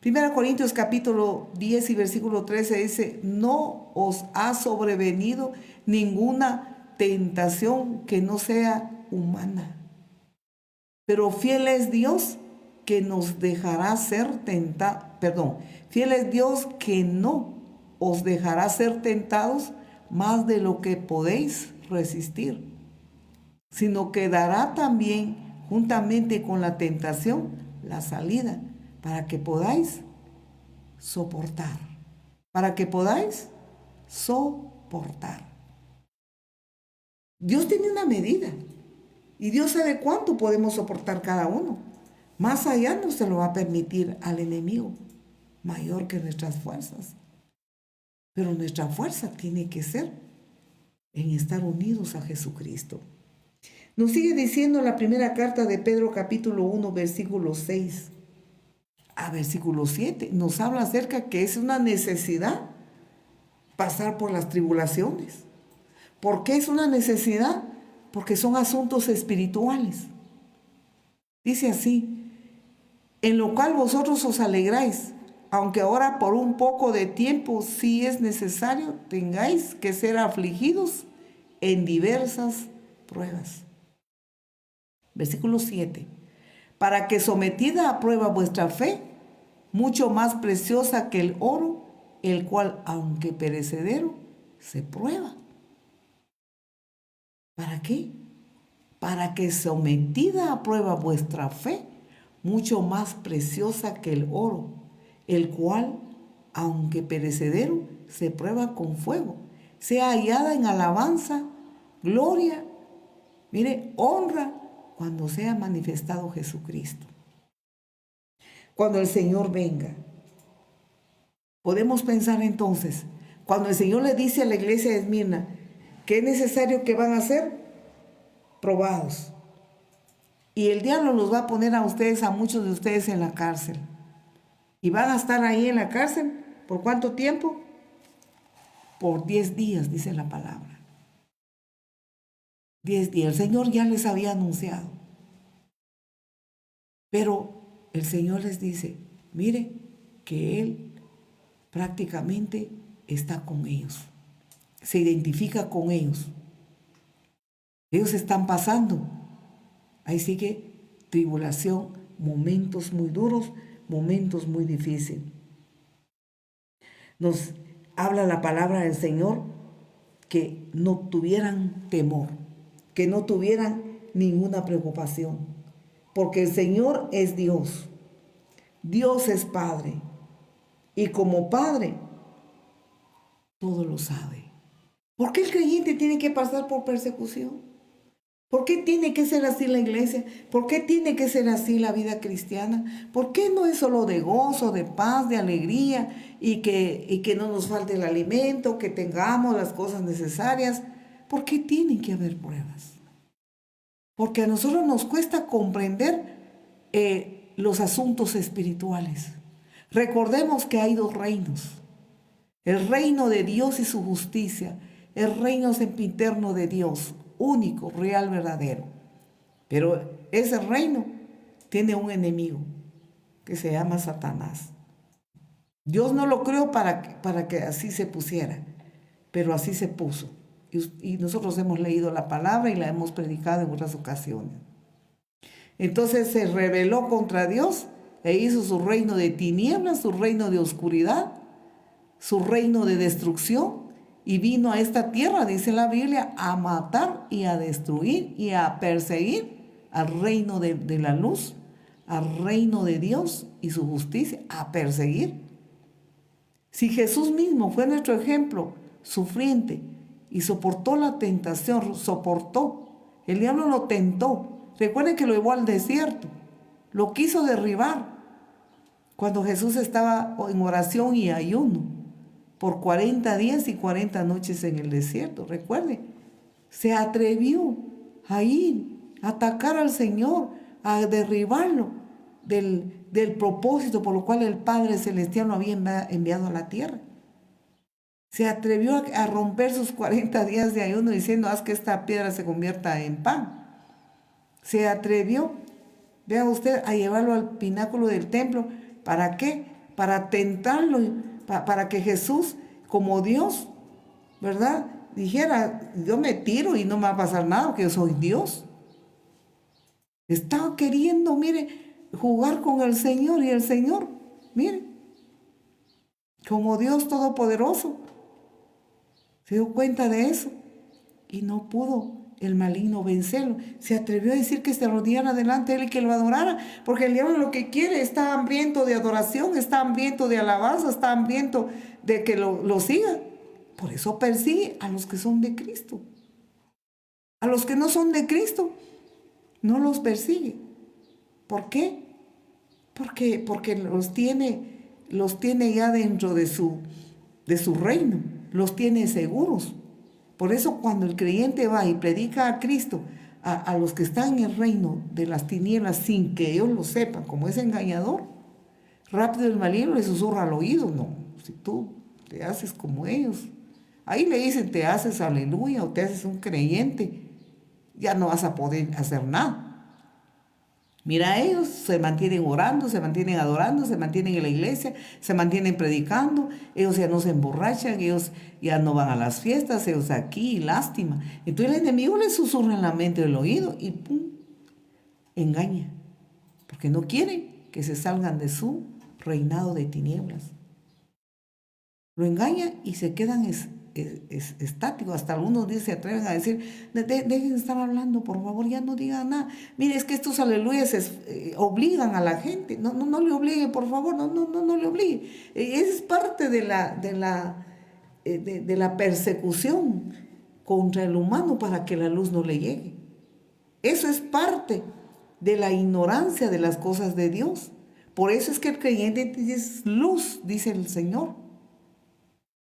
A: 1 Corintios capítulo 10 y versículo 13 dice, no os ha sobrevenido ninguna tentación que no sea humana. Pero fiel es Dios que nos dejará ser tentados, fiel es Dios que no os dejará ser tentados más de lo que podéis resistir, sino que dará también juntamente con la tentación la salida para que podáis soportar. Para que podáis soportar. Dios tiene una medida y Dios sabe cuánto podemos soportar cada uno. Más allá no se lo va a permitir al enemigo, mayor que nuestras fuerzas. Pero nuestra fuerza tiene que ser en estar unidos a Jesucristo. Nos sigue diciendo la primera carta de Pedro capítulo 1 versículo 6 a versículo 7. Nos habla acerca que es una necesidad pasar por las tribulaciones. ¿Por qué es una necesidad? Porque son asuntos espirituales. Dice así, en lo cual vosotros os alegráis, aunque ahora por un poco de tiempo, si es necesario, tengáis que ser afligidos en diversas pruebas. Versículo 7. Para que sometida a prueba vuestra fe, mucho más preciosa que el oro, el cual, aunque perecedero, se prueba. ¿Para qué? Para que sometida a prueba vuestra fe, mucho más preciosa que el oro, el cual, aunque perecedero, se prueba con fuego, sea hallada en alabanza, gloria, honra, cuando sea manifestado Jesucristo. Cuando el Señor venga. Podemos pensar entonces, cuando el Señor le dice a la iglesia de Esmirna que es necesario que van a ser probados. Y el diablo los va a poner a ustedes, a muchos de ustedes en la cárcel. Y van a estar ahí en la cárcel, ¿por cuánto tiempo? Por 10 días, dice la palabra. 10 días. El Señor ya les había anunciado. Pero el Señor les dice, mire, que Él prácticamente está con ellos. Se identifica con ellos. Ellos están pasando. Ahí sigue tribulación, momentos muy duros, momentos muy difíciles. Nos habla la palabra del Señor que no tuvieran temor, que no tuvieran ninguna preocupación, porque el Señor es Dios. Dios es Padre, y como Padre todo lo sabe. ¿Por qué el creyente tiene que pasar por persecución? ¿Por qué tiene que ser así la iglesia? ¿Por qué tiene que ser así la vida cristiana? ¿Por qué no es solo de gozo, de paz, de alegría y que no nos falte el alimento, que tengamos las cosas necesarias? ¿Por qué tienen que haber pruebas? Porque a nosotros nos cuesta comprender los asuntos espirituales. Recordemos que hay dos reinos. El reino de Dios y su justicia. El reino sempiterno de Dios, único, real, verdadero. Pero ese reino tiene un enemigo que se llama Satanás. Dios no lo creó para que así se pusiera, pero así se puso. Y nosotros hemos leído la palabra y la hemos predicado en otras ocasiones. Entonces se rebeló contra Dios e hizo su reino de tinieblas, su reino de oscuridad, su reino de destrucción, y vino a esta tierra, dice la Biblia, a matar y a destruir y a perseguir al reino de la luz, al reino de Dios y su justicia, a perseguir. Si Jesús mismo fue nuestro ejemplo sufriente y soportó la tentación, el diablo lo tentó. Recuerden que lo llevó al desierto, lo quiso derribar cuando Jesús estaba en oración y ayuno por 40 días y 40 noches en el desierto. Recuerden, se atrevió a ir, a atacar al Señor, a derribarlo del propósito por lo cual el Padre Celestial lo había enviado a la tierra. Se atrevió a romper sus 40 días de ayuno diciendo: haz que esta piedra se convierta en pan. Se atrevió, vea usted, a llevarlo al pináculo del templo. ¿Para qué? Para tentarlo, para que Jesús, como Dios, ¿verdad?, dijera: yo me tiro y no me va a pasar nada, porque yo soy Dios. Estaba queriendo, mire, jugar con el Señor, y el Señor, mire, como Dios todopoderoso, se dio cuenta de eso y no pudo el maligno vencerlo. Se atrevió a decir que se arrodillara delante de él y que lo adorara, porque el diablo lo que quiere, está hambriento de adoración, está hambriento de alabanza, está hambriento de que lo siga. Por eso persigue a los que son de Cristo. A los que no son de Cristo no los persigue. ¿Por qué? Porque los tiene ya dentro de su reino, los tiene seguros. Por eso cuando el creyente va y predica a Cristo a los que están en el reino de las tinieblas sin que ellos lo sepan, como es engañador, rápido el maligno le susurra al oído: no, si tú te haces como ellos, ahí le dicen, te haces aleluya o te haces un creyente, ya no vas a poder hacer nada. Mira, ellos se mantienen orando, se mantienen adorando, se mantienen en la iglesia, se mantienen predicando, ellos ya no se emborrachan, ellos ya no van a las fiestas, ellos aquí, lástima. Entonces el enemigo les susurra en la mente del oído y ¡pum!, engaña, porque no quieren que se salgan de su reinado de tinieblas. Lo engaña y se quedan estáticos. Hasta algunos días se atreven a decir: dejen de estar hablando, por favor, ya no digan nada. Mire, es que estos aleluyas obligan a la gente. No le obligue, por favor, no le obligue. Es parte de la persecución contra el humano para que la luz no le llegue. Eso es parte de la ignorancia de las cosas de Dios. Por eso es que el creyente es luz, dice el Señor.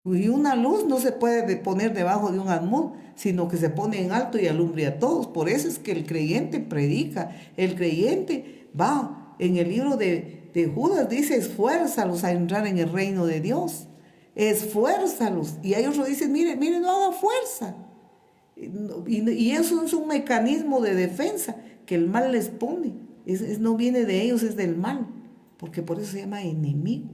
A: Y una luz no se puede poner debajo de un almud, sino que se pone en alto y alumbra a todos. Por eso es que el creyente predica, el creyente va. En el libro de Judas dice: esfuérzalos a entrar en el reino de Dios. Esfuérzalos. Y a ellos lo dicen: mire, no haga fuerza. Y eso es un mecanismo de defensa que el mal les pone. No viene de ellos, es del mal. Porque por eso se llama enemigo.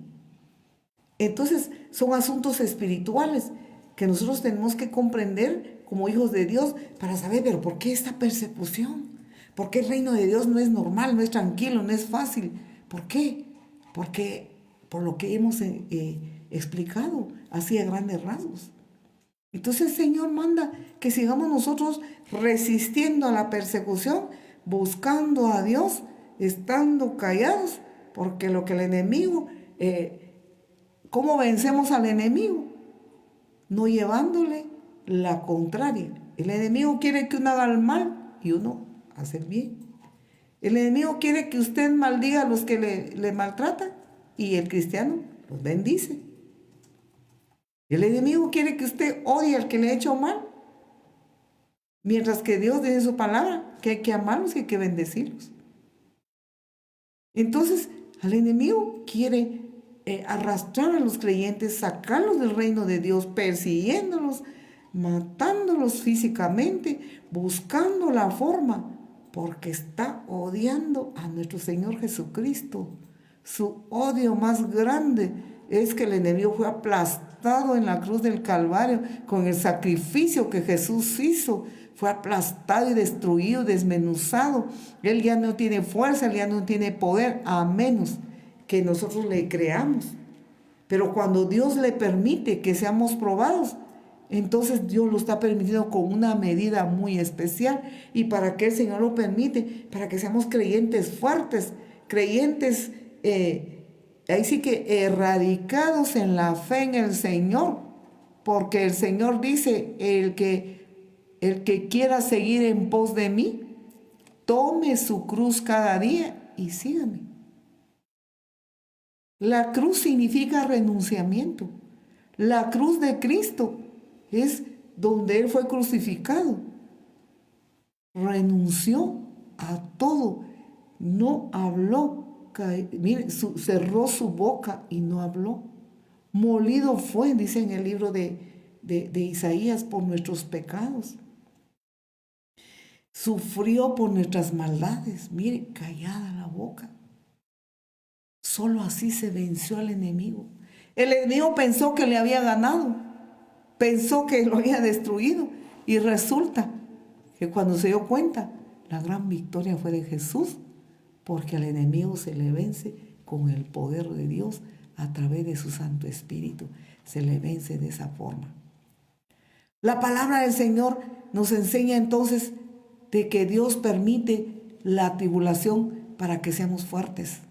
A: Entonces son asuntos espirituales que nosotros tenemos que comprender como hijos de Dios para saber: pero ¿por qué esta persecución? ¿Por qué el reino de Dios no es normal, no es tranquilo, no es fácil? ¿Por qué? Porque por lo que hemos explicado así a grandes rasgos. Entonces el Señor manda que sigamos nosotros resistiendo a la persecución, buscando a Dios, estando callados, porque lo que el enemigo... ¿Cómo vencemos al enemigo? No llevándole la contraria. El enemigo quiere que uno haga el mal y uno hace el bien. El enemigo quiere que usted maldiga a los que le maltratan y el cristiano los bendice. El enemigo quiere que usted odie al que le ha hecho mal, mientras que Dios dice en su palabra que hay que amarlos y hay que bendecirlos. Entonces, al enemigo quiere arrastrar a los creyentes, sacarlos del reino de Dios, persiguiéndolos, matándolos físicamente, buscando la forma, porque está odiando a nuestro Señor Jesucristo. Su odio más grande es que el enemigo fue aplastado en la cruz del Calvario con el sacrificio que Jesús hizo. Fue aplastado y destruido, desmenuzado. Él ya no tiene fuerza, él ya no tiene poder, a menos que nosotros le creamos. Pero cuando Dios le permite que seamos probados, entonces Dios lo está permitiendo con una medida muy especial. ¿Y para qué el Señor lo permite? Para que seamos creyentes fuertes, creyentes, ahí sí que erradicados en la fe en el Señor. Porque el Señor dice, el que quiera seguir en pos de mí, tome su cruz cada día y sígame. La cruz significa renunciamiento. La cruz de Cristo es donde Él fue crucificado. Renunció a todo. No habló. Mire, cerró su boca y no habló. Molido fue, dice en el libro de Isaías, por nuestros pecados. Sufrió por nuestras maldades. Mire, callada la boca. Solo así se venció al enemigo. El enemigo pensó que le había ganado, pensó que lo había destruido, y resulta que cuando se dio cuenta, la gran victoria fue de Jesús, porque al enemigo se le vence con el poder de Dios a través de su Santo Espíritu. Se le vence de esa forma. La palabra del Señor nos enseña entonces de que Dios permite la tribulación para que seamos fuertes,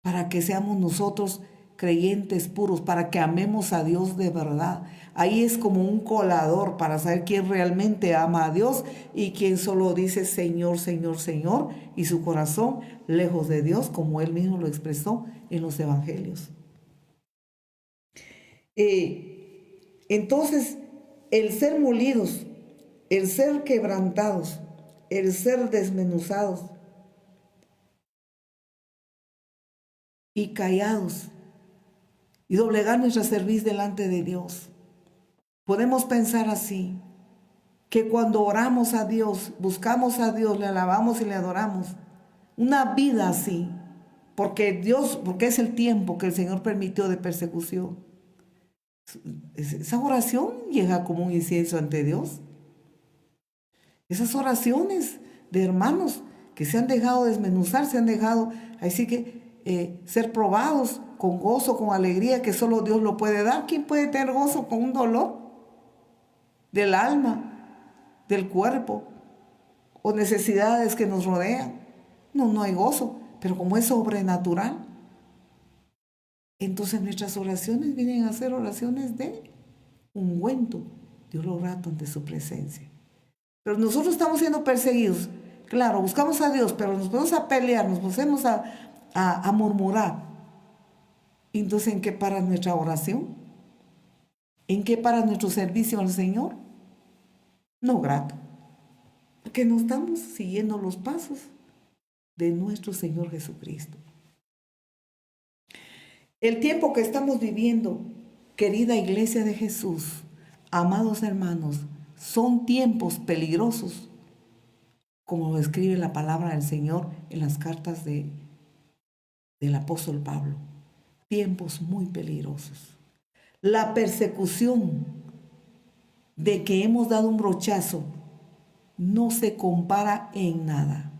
A: para que seamos nosotros creyentes puros, para que amemos a Dios de verdad. Ahí es como un colador para saber quién realmente ama a Dios y quién solo dice Señor, Señor, Señor, y su corazón lejos de Dios, como Él mismo lo expresó en los evangelios. Entonces, el ser molidos, el ser quebrantados, el ser desmenuzados y callados y doblegar nuestra cerviz delante de Dios. Podemos pensar así, que cuando oramos a Dios, buscamos a Dios, le alabamos y le adoramos, una vida así, porque es el tiempo que el Señor permitió de persecución. Esa oración llega como un incienso ante Dios. Esas oraciones de hermanos que se han dejado desmenuzar, se han dejado, así que ser probados con gozo, con alegría, que solo Dios lo puede dar. ¿Quién puede tener gozo con un dolor del alma, del cuerpo, o necesidades que nos rodean? No hay gozo, pero como es sobrenatural, entonces nuestras oraciones vienen a ser oraciones de ungüento, de olor grato ante su presencia. Pero nosotros estamos siendo perseguidos. Claro, buscamos a Dios, pero nos ponemos a pelear, nos ponemos a murmurar. Entonces, ¿en qué para nuestra oración? ¿En qué para nuestro servicio al Señor? No grato, porque no estamos siguiendo los pasos de nuestro Señor Jesucristo. El tiempo que estamos viviendo, querida Iglesia de Jesús, amados hermanos, son tiempos peligrosos, como lo escribe la palabra del Señor en las cartas del apóstol Pablo. Tiempos muy peligrosos. La persecución de que hemos dado un brochazo no se compara en nada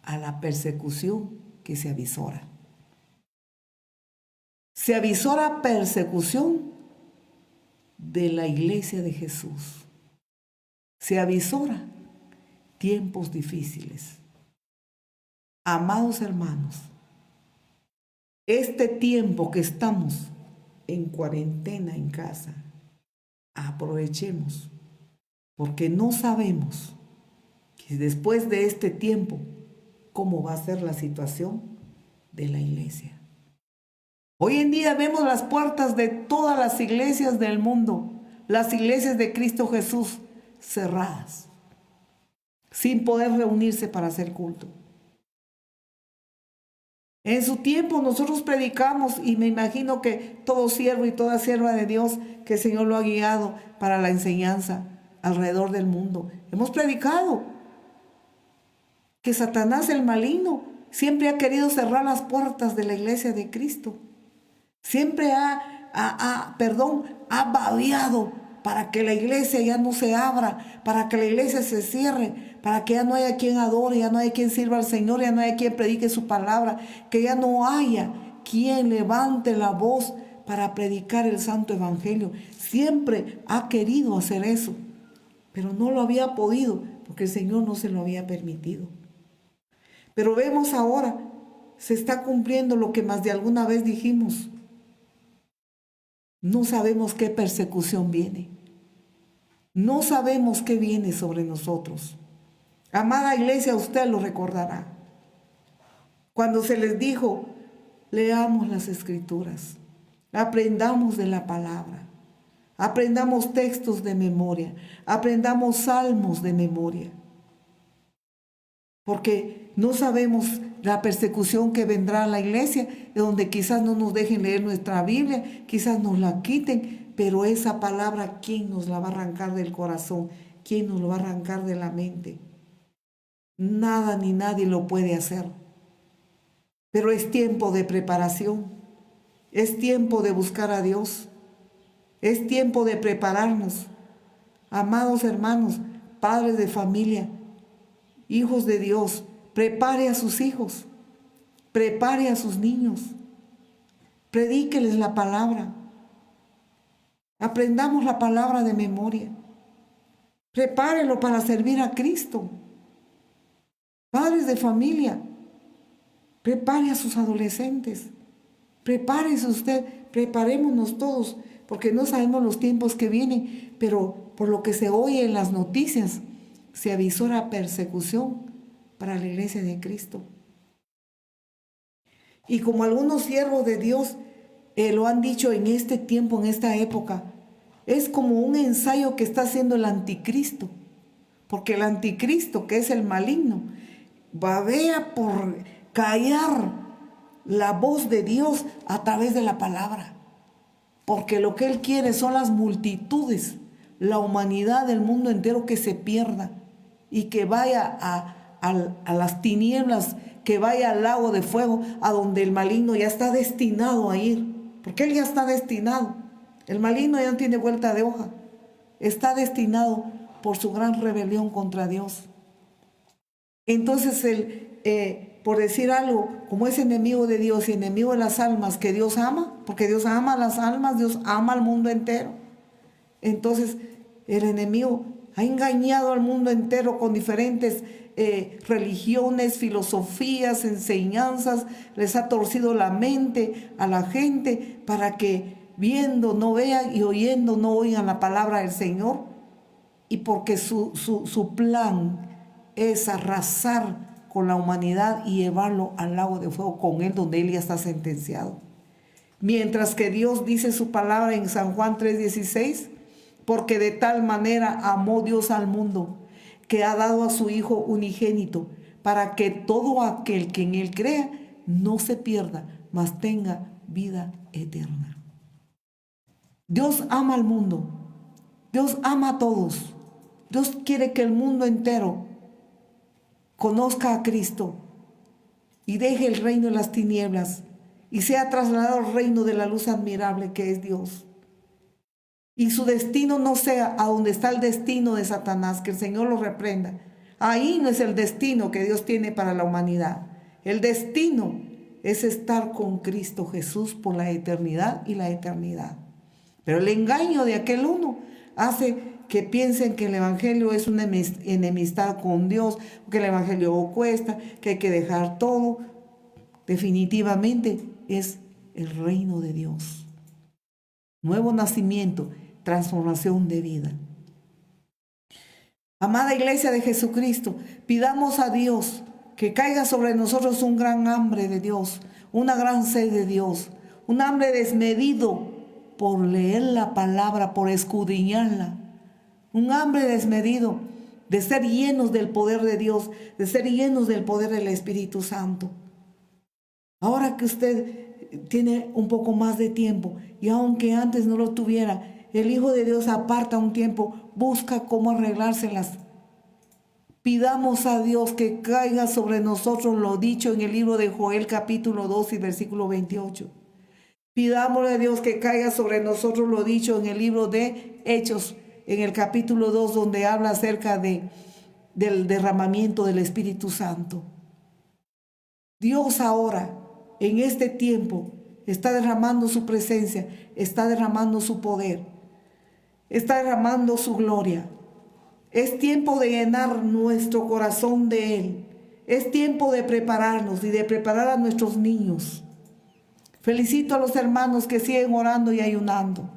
A: a la persecución que se avisora. Se avisora persecución de la Iglesia de Jesús. Se avisora tiempos difíciles. Amados hermanos, este tiempo que estamos en cuarentena en casa, aprovechemos, porque no sabemos qué Y después de este tiempo, ¿cómo va a ser la situación de la iglesia? Hoy en día vemos las puertas de todas las iglesias del mundo, las iglesias de Cristo Jesús, cerradas, sin poder reunirse para hacer culto. En su tiempo nosotros predicamos, y me imagino que todo siervo y toda sierva de Dios que el Señor lo ha guiado para la enseñanza alrededor del mundo, hemos predicado que Satanás, el maligno, siempre ha querido cerrar las puertas de la iglesia de Cristo. Siempre ha babeado para que la iglesia ya no se abra, para que la iglesia se cierre, para que ya no haya quien adore, ya no haya quien sirva al Señor, ya no haya quien predique su palabra, que ya no haya quien levante la voz para predicar el santo evangelio. Siempre ha querido hacer eso, pero no lo había podido porque el Señor no se lo había permitido. Pero vemos ahora, se está cumpliendo lo que más de alguna vez dijimos. No sabemos qué persecución viene. No sabemos qué viene sobre nosotros. Amada iglesia, usted lo recordará. Cuando se les dijo, leamos las escrituras, aprendamos de la palabra, aprendamos textos de memoria, aprendamos salmos de memoria. Porque no sabemos la persecución que vendrá a la iglesia, donde quizás no nos dejen leer nuestra Biblia, quizás nos la quiten, pero esa palabra, ¿quién nos la va a arrancar del corazón? ¿Quién nos lo va a arrancar de la mente? Nada ni nadie lo puede hacer. Pero es tiempo de preparación, es tiempo de buscar a Dios, es tiempo de prepararnos. Amados hermanos, padres de familia, hijos de Dios, prepare a sus hijos, prepare a sus niños, predíqueles la palabra, aprendamos la palabra de memoria, prepárelo para servir a Cristo. Padres de familia, prepare a sus adolescentes, prepárese usted, preparémonos todos, porque no sabemos los tiempos que vienen, pero por lo que se oye en las noticias, se avisora persecución para la iglesia de Cristo. Y como algunos siervos de Dios lo han dicho en este tiempo, en esta época, es como un ensayo que está haciendo el anticristo, porque el anticristo, que es el maligno, babea por callar la voz de Dios a través de la palabra, porque lo que él quiere son las multitudes, la humanidad del mundo entero que se pierda y que vaya a las tinieblas, que vaya al lago de fuego, a donde el maligno ya está destinado a ir, porque él ya está destinado. El maligno ya no tiene vuelta de hoja, está destinado por su gran rebelión contra Dios. Entonces por decir algo, como es enemigo de Dios y enemigo de las almas que Dios ama, porque Dios ama las almas, Dios ama al mundo entero. Entonces el enemigo ha engañado al mundo entero con diferentes religiones, filosofías, enseñanzas, les ha torcido la mente a la gente para que viendo no vean y oyendo no oigan la palabra del Señor, y porque su plan es arrasar con la humanidad y llevarlo al lago de fuego con él, donde él ya está sentenciado. Mientras que Dios dice su palabra en San Juan 3:16, porque de tal manera amó Dios al mundo, que ha dado a su Hijo unigénito, para que todo aquel que en él crea no se pierda, mas tenga vida eterna. Dios ama al mundo, Dios ama a todos, Dios quiere que el mundo entero conozca a Cristo y deje el reino de las tinieblas y sea trasladado al reino de la luz admirable que es Dios. Y su destino no sea a donde está el destino de Satanás, que el Señor lo reprenda. Ahí no es el destino que Dios tiene para la humanidad. El destino es estar con Cristo Jesús por la eternidad y la eternidad. Pero el engaño de aquel uno hace que piensen que el evangelio es una enemistad con Dios, que el evangelio cuesta, que hay que dejar todo. Definitivamente es el reino de Dios. Nuevo nacimiento, transformación de vida. Amada iglesia de Jesucristo, pidamos a Dios que caiga sobre nosotros un gran hambre de Dios, una gran sed de Dios, un hambre desmedido por leer la palabra, por escudriñarla, un hambre desmedido de ser llenos del poder de Dios, de ser llenos del poder del Espíritu Santo. Ahora que usted tiene un poco más de tiempo, y aunque antes no lo tuviera, el Hijo de Dios aparta un tiempo, busca cómo arreglárselas. Pidamos a Dios que caiga sobre nosotros lo dicho en el libro de Joel capítulo 2 y versículo 28. Pidámosle a Dios que caiga sobre nosotros lo dicho en el libro de Hechos, en el capítulo 2, donde habla acerca del derramamiento del Espíritu Santo. Dios ahora, en este tiempo, está derramando su presencia, está derramando su poder, está derramando su gloria. Es tiempo de llenar nuestro corazón de Él. Es tiempo de prepararnos y de preparar a nuestros niños. Felicito a los hermanos que siguen orando y ayunando.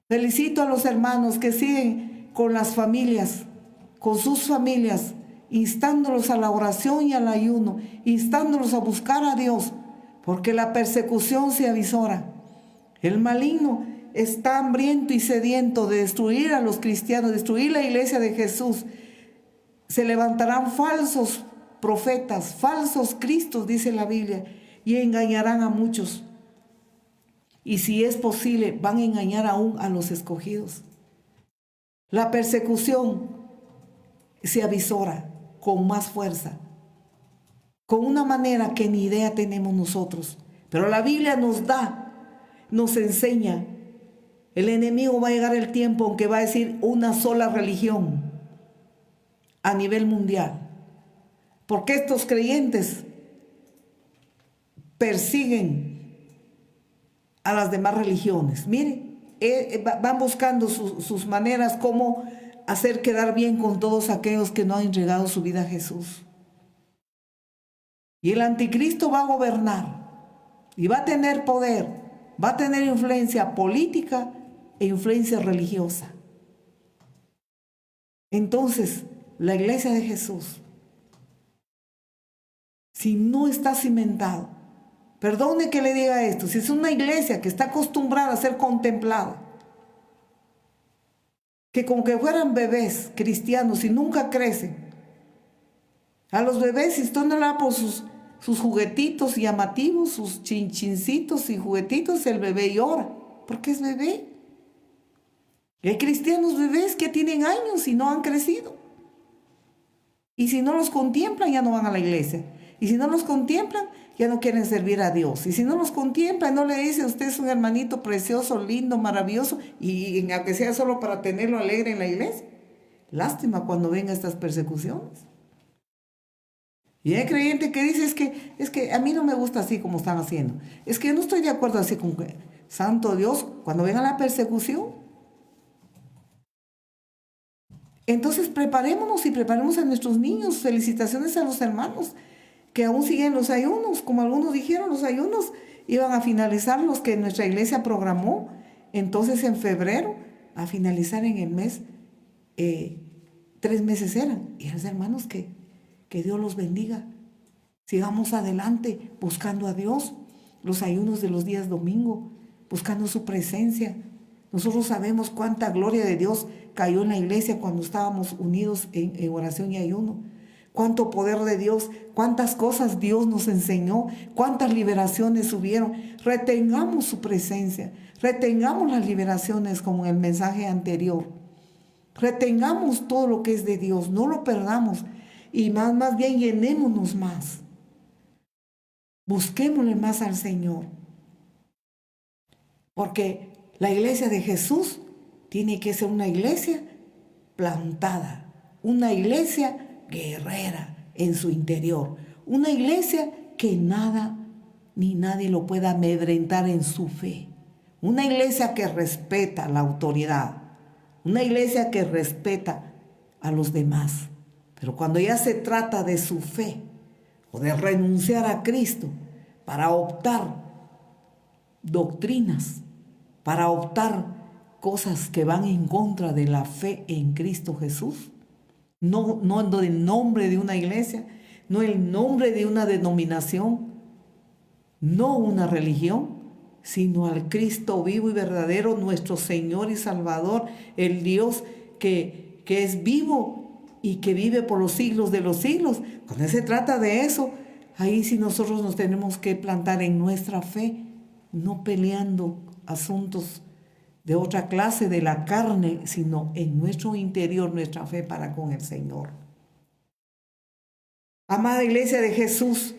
A: Felicito a los hermanos que siguen con las familias, con sus familias, instándolos a la oración y al ayuno, instándolos a buscar a Dios, porque la persecución se avisora. El maligno está hambriento y sediento de destruir a los cristianos, destruir la iglesia de Jesús. Se levantarán falsos profetas, falsos cristos, dice la Biblia, y engañarán a muchos. Y si es posible, van a engañar aún a los escogidos. La persecución se avisora con más fuerza, con una manera que ni idea tenemos nosotros. Pero la Biblia nos enseña. El enemigo va a llegar el tiempo en que va a decir una sola religión a nivel mundial. Porque estos creyentes persiguen a las demás religiones. Miren, van buscando sus maneras como hacer quedar bien con todos aquellos que no han entregado su vida a Jesús. Y el anticristo va a gobernar y va a tener poder, va a tener influencia política e influencia religiosa. Entonces, la iglesia de Jesús, si no está cimentado, perdone que le diga esto, si es una iglesia que está acostumbrada a ser contemplada, que con que fueran bebés cristianos y nunca crecen, a los bebés, si usted no le da por sus juguetitos llamativos, sus chinchincitos y juguetitos, el bebé llora, porque es bebé. Hay cristianos bebés que tienen años y no han crecido. Y si no los contemplan, ya no van a la iglesia. Y si no los contemplan, ya no quieren servir a Dios. Y si no los contemplan, no le dice, usted es un hermanito precioso, lindo, maravilloso, y aunque sea solo para tenerlo alegre en la iglesia. Lástima cuando vengan estas persecuciones. Y hay creyente que dice, es que a mí no me gusta así como están haciendo. Es que yo no estoy de acuerdo así con que, santo Dios, cuando venga la persecución. Entonces preparémonos y preparemos a nuestros niños. Felicitaciones a los hermanos que aún siguen los ayunos. Como algunos dijeron, los ayunos iban a finalizar los que nuestra iglesia programó. Entonces en febrero, a finalizar en el mes, 3 meses eran. Y los hermanos que Dios los bendiga. Sigamos adelante buscando a Dios. Los ayunos de los días domingo, buscando su presencia. Nosotros sabemos cuánta gloria de Dios cayó en la iglesia cuando estábamos unidos en oración y ayuno. Cuánto poder de Dios, cuántas cosas Dios nos enseñó, cuántas liberaciones hubieron. Retengamos su presencia, retengamos las liberaciones como en el mensaje anterior. Retengamos todo lo que es de Dios, no lo perdamos y más bien llenémonos más. Busquémosle más al Señor. Porque la iglesia de Jesús tiene que ser una iglesia plantada, una iglesia guerrera en su interior, una iglesia que nada ni nadie lo pueda amedrentar en su fe, una iglesia que respeta la autoridad, una iglesia que respeta a los demás. Pero cuando ya se trata de su fe o de renunciar a Cristo para optar doctrinas, para optar cosas que van en contra de la fe en Cristo Jesús. No el nombre de una iglesia, no el nombre de una denominación, no una religión, sino al Cristo vivo y verdadero, nuestro Señor y Salvador, el Dios que es vivo y que vive por los siglos de los siglos. Cuando se trata de eso, ahí sí nosotros nos tenemos que plantar en nuestra fe, no peleando asuntos de otra clase de la carne, sino en nuestro interior, nuestra fe para con el Señor. Amada Iglesia de Jesús,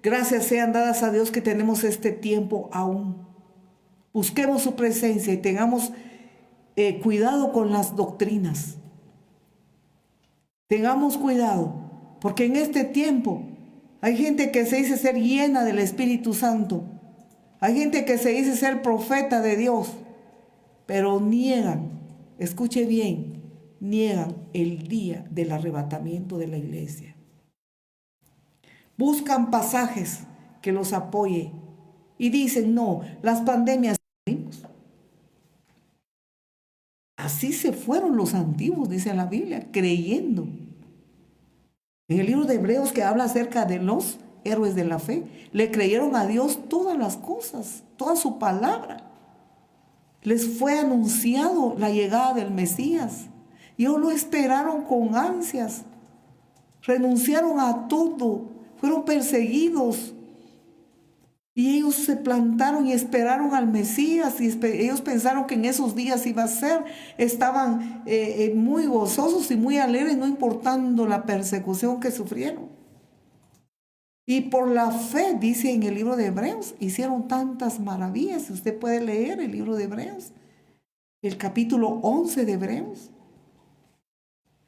A: gracias sean dadas a Dios que tenemos este tiempo aún. Busquemos su presencia y tengamos cuidado con las doctrinas. Tengamos cuidado, porque en este tiempo hay gente que se dice ser llena del Espíritu Santo. Hay gente que se dice ser profeta de Dios, pero niegan, escuche bien, niegan el día del arrebatamiento de la iglesia. Buscan pasajes que los apoyen y dicen, no, las pandemias. Así se fueron los antiguos, dice la Biblia, creyendo. En el libro de Hebreos que habla acerca de los héroes de la fe, le creyeron a Dios todas las cosas, toda su palabra. Les fue anunciado la llegada del Mesías. Ellos lo esperaron con ansias. Renunciaron a todo. Fueron perseguidos. Y ellos se plantaron y esperaron al Mesías. Y ellos pensaron que en esos días iba a ser. Estaban muy gozosos y muy alegres, no importando la persecución que sufrieron. Y por la fe, dice en el libro de Hebreos, hicieron tantas maravillas. Usted puede leer el libro de Hebreos, el capítulo 11 de Hebreos.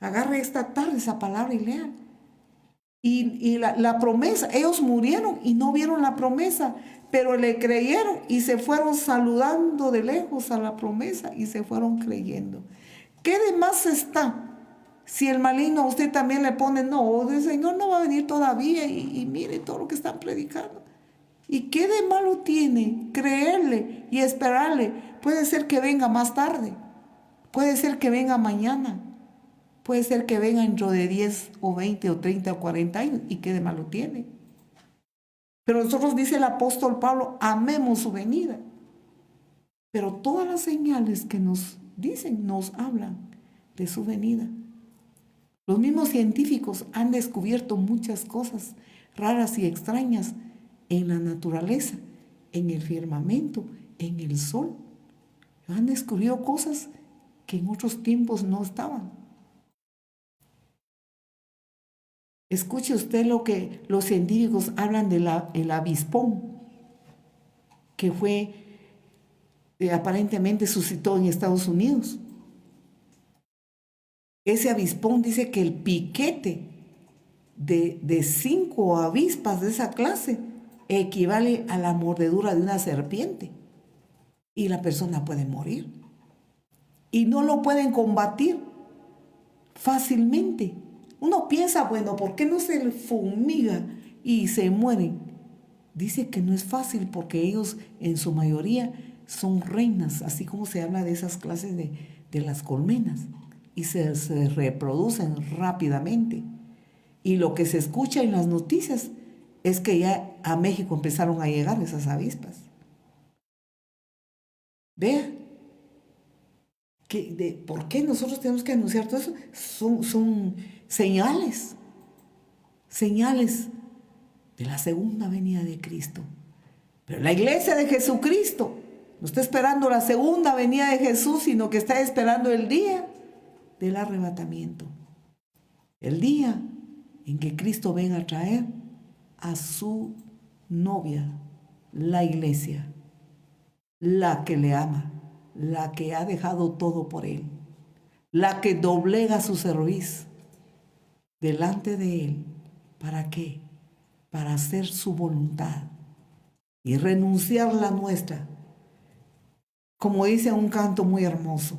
A: Agarre esta tarde esa palabra y lean. Y la promesa, ellos murieron y no vieron la promesa, pero le creyeron y se fueron saludando de lejos a la promesa y se fueron creyendo. ¿Qué de más está? Si el maligno a usted también le pone, no, el Señor no va a venir todavía y mire todo lo que están predicando. ¿Y qué de malo tiene creerle y esperarle? Puede ser que venga más tarde, puede ser que venga mañana, puede ser que venga dentro de 10 o 20 o 30 o 40 años. ¿Y qué de malo tiene? Pero nosotros, dice el apóstol Pablo, amemos su venida. Pero todas las señales que nos dicen, nos hablan de su venida. Los mismos científicos han descubierto muchas cosas raras y extrañas en la naturaleza, en el firmamento, en el sol. Han descubierto cosas que en otros tiempos no estaban. Escuche usted lo que los científicos hablan del avispón, que fue aparentemente suscitó en Estados Unidos. Ese avispón dice que el piquete de 5 avispas de esa clase equivale a la mordedura de una serpiente y la persona puede morir. Y no lo pueden combatir fácilmente. Uno piensa, bueno, ¿por qué no se fumiga y se mueren? Dice que no es fácil porque ellos en su mayoría son reinas, así como se habla de esas clases de las colmenas. Y se reproducen rápidamente. Y lo que se escucha en las noticias es que ya a México empezaron a llegar esas avispas. Vea, ¿por qué nosotros tenemos que anunciar todo eso? Son señales de la segunda venida de Cristo. Pero la iglesia de Jesucristo no está esperando la segunda venida de Jesús, sino que está esperando el día del arrebatamiento. El día en que Cristo venga a traer a su novia, la iglesia, la que le ama, la que ha dejado todo por él, la que doblega su cerviz delante de él. ¿Para qué? Para hacer su voluntad y renunciar la nuestra. Como dice un canto muy hermoso,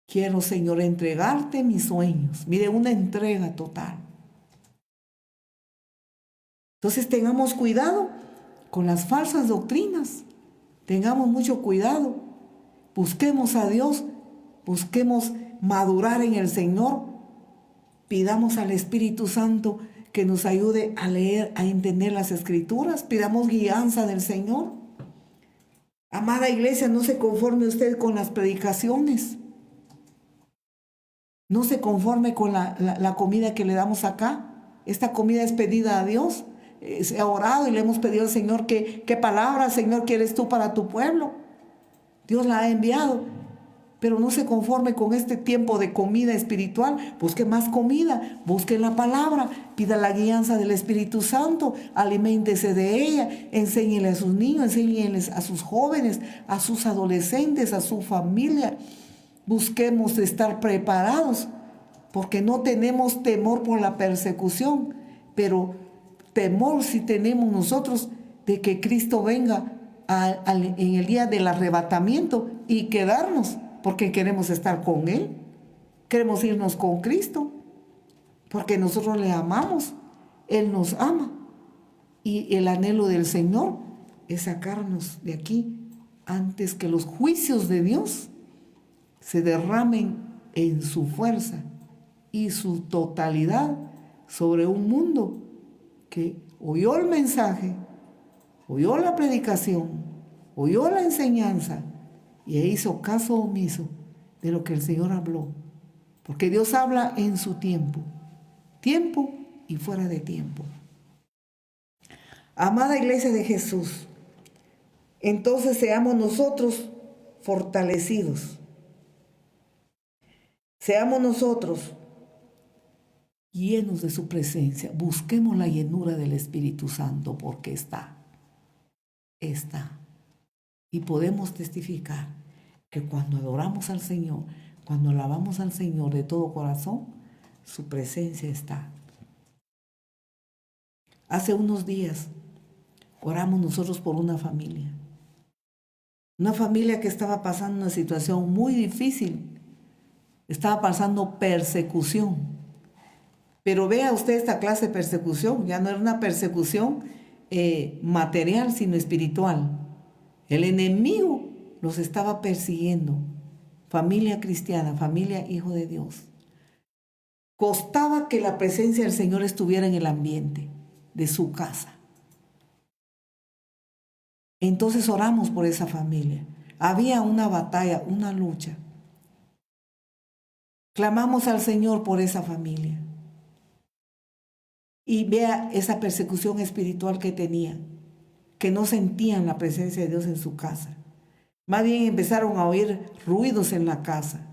A: quiero, Señor, entregarte mis sueños. Mire, una entrega total. Entonces tengamos cuidado con las falsas doctrinas. Tengamos mucho cuidado Busquemos a Dios, busquemos madurar en el Señor. Pidamos al Espíritu Santo que nos ayude a leer, a entender las Escrituras. Pidamos guianza del Señor. Amada iglesia, no se conforme usted con las predicaciones. No se conforme con la comida que le damos acá. Esta comida es pedida a Dios. Se ha orado y le hemos pedido al Señor qué palabra, Señor, quieres tú para tu pueblo. Dios la ha enviado. Pero no se conforme con este tiempo de comida espiritual. Busque más comida, busque la palabra, pida la guianza del Espíritu Santo, aliméntese de ella, enséñele a sus niños, enséñeles a sus jóvenes, a sus adolescentes, a su familia. Busquemos estar preparados, porque no tenemos temor por la persecución, pero temor sí tenemos nosotros de que Cristo venga en el día del arrebatamiento y quedarnos, porque queremos estar con Él, queremos irnos con Cristo, porque nosotros le amamos, Él nos ama, y el anhelo del Señor es sacarnos de aquí antes que los juicios de Dios se derramen en su fuerza y su totalidad sobre un mundo que oyó el mensaje, oyó la predicación, oyó la enseñanza y hizo caso omiso de lo que el Señor habló. Porque Dios habla en su tiempo y fuera de tiempo. Amada iglesia de Jesús, entonces seamos nosotros fortalecidos. Seamos nosotros llenos de su presencia. Busquemos la llenura del Espíritu Santo porque está. Y podemos testificar que cuando adoramos al Señor, cuando alabamos al Señor de todo corazón, su presencia está. Hace unos días oramos nosotros por una familia que estaba pasando una situación muy difícil, estaba pasando persecución. Pero vea usted esta clase de persecución, ya no era una persecución material, sino espiritual. El enemigo los estaba persiguiendo. Familia cristiana, familia hijo de Dios. Costaba que la presencia del Señor estuviera en el ambiente de su casa. Entonces oramos por esa familia. Había una batalla, una lucha. Clamamos al Señor por esa familia. Y vea esa persecución espiritual que tenían, que no sentían la presencia de Dios en su casa. Más bien empezaron a oír ruidos en la casa.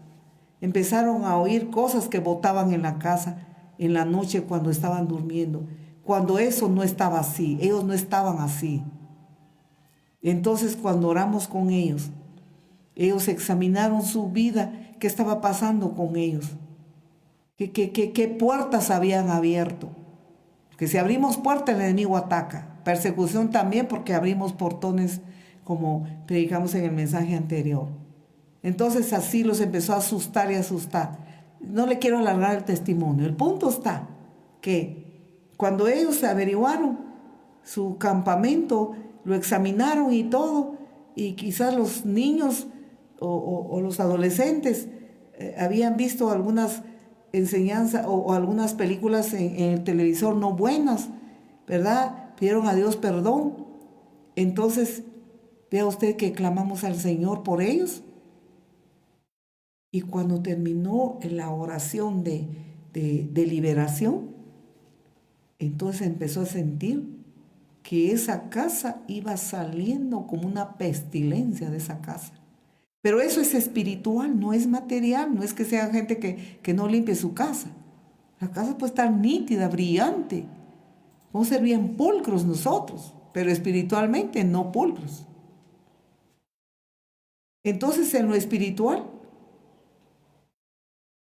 A: Empezaron a oír cosas que botaban en la casa en la noche cuando estaban durmiendo. Cuando eso no estaba así, ellos no estaban así. Entonces cuando oramos con ellos examinaron su vida, qué estaba pasando con ellos, qué puertas habían abierto. Porque si abrimos puertas, el enemigo ataca. Persecución también porque abrimos portones, como predicamos en el mensaje anterior. Entonces así los empezó a asustar y asustar. No le quiero alargar el testimonio. El punto está que cuando ellos averiguaron su campamento, lo examinaron y todo, y quizás los niños o los adolescentes habían visto algunas enseñanzas o algunas películas en el televisor no buenas, ¿verdad? Pidieron a Dios perdón. Entonces, vea usted que clamamos al Señor por ellos. Y cuando terminó la oración de liberación, entonces empezó a sentir que esa casa iba saliendo como una pestilencia de esa casa. Pero eso es espiritual, no es material, no es que sea gente que no limpie su casa. La casa puede estar nítida, brillante. Vamos a ser bien pulcros nosotros, pero espiritualmente no pulcros. Entonces en lo espiritual,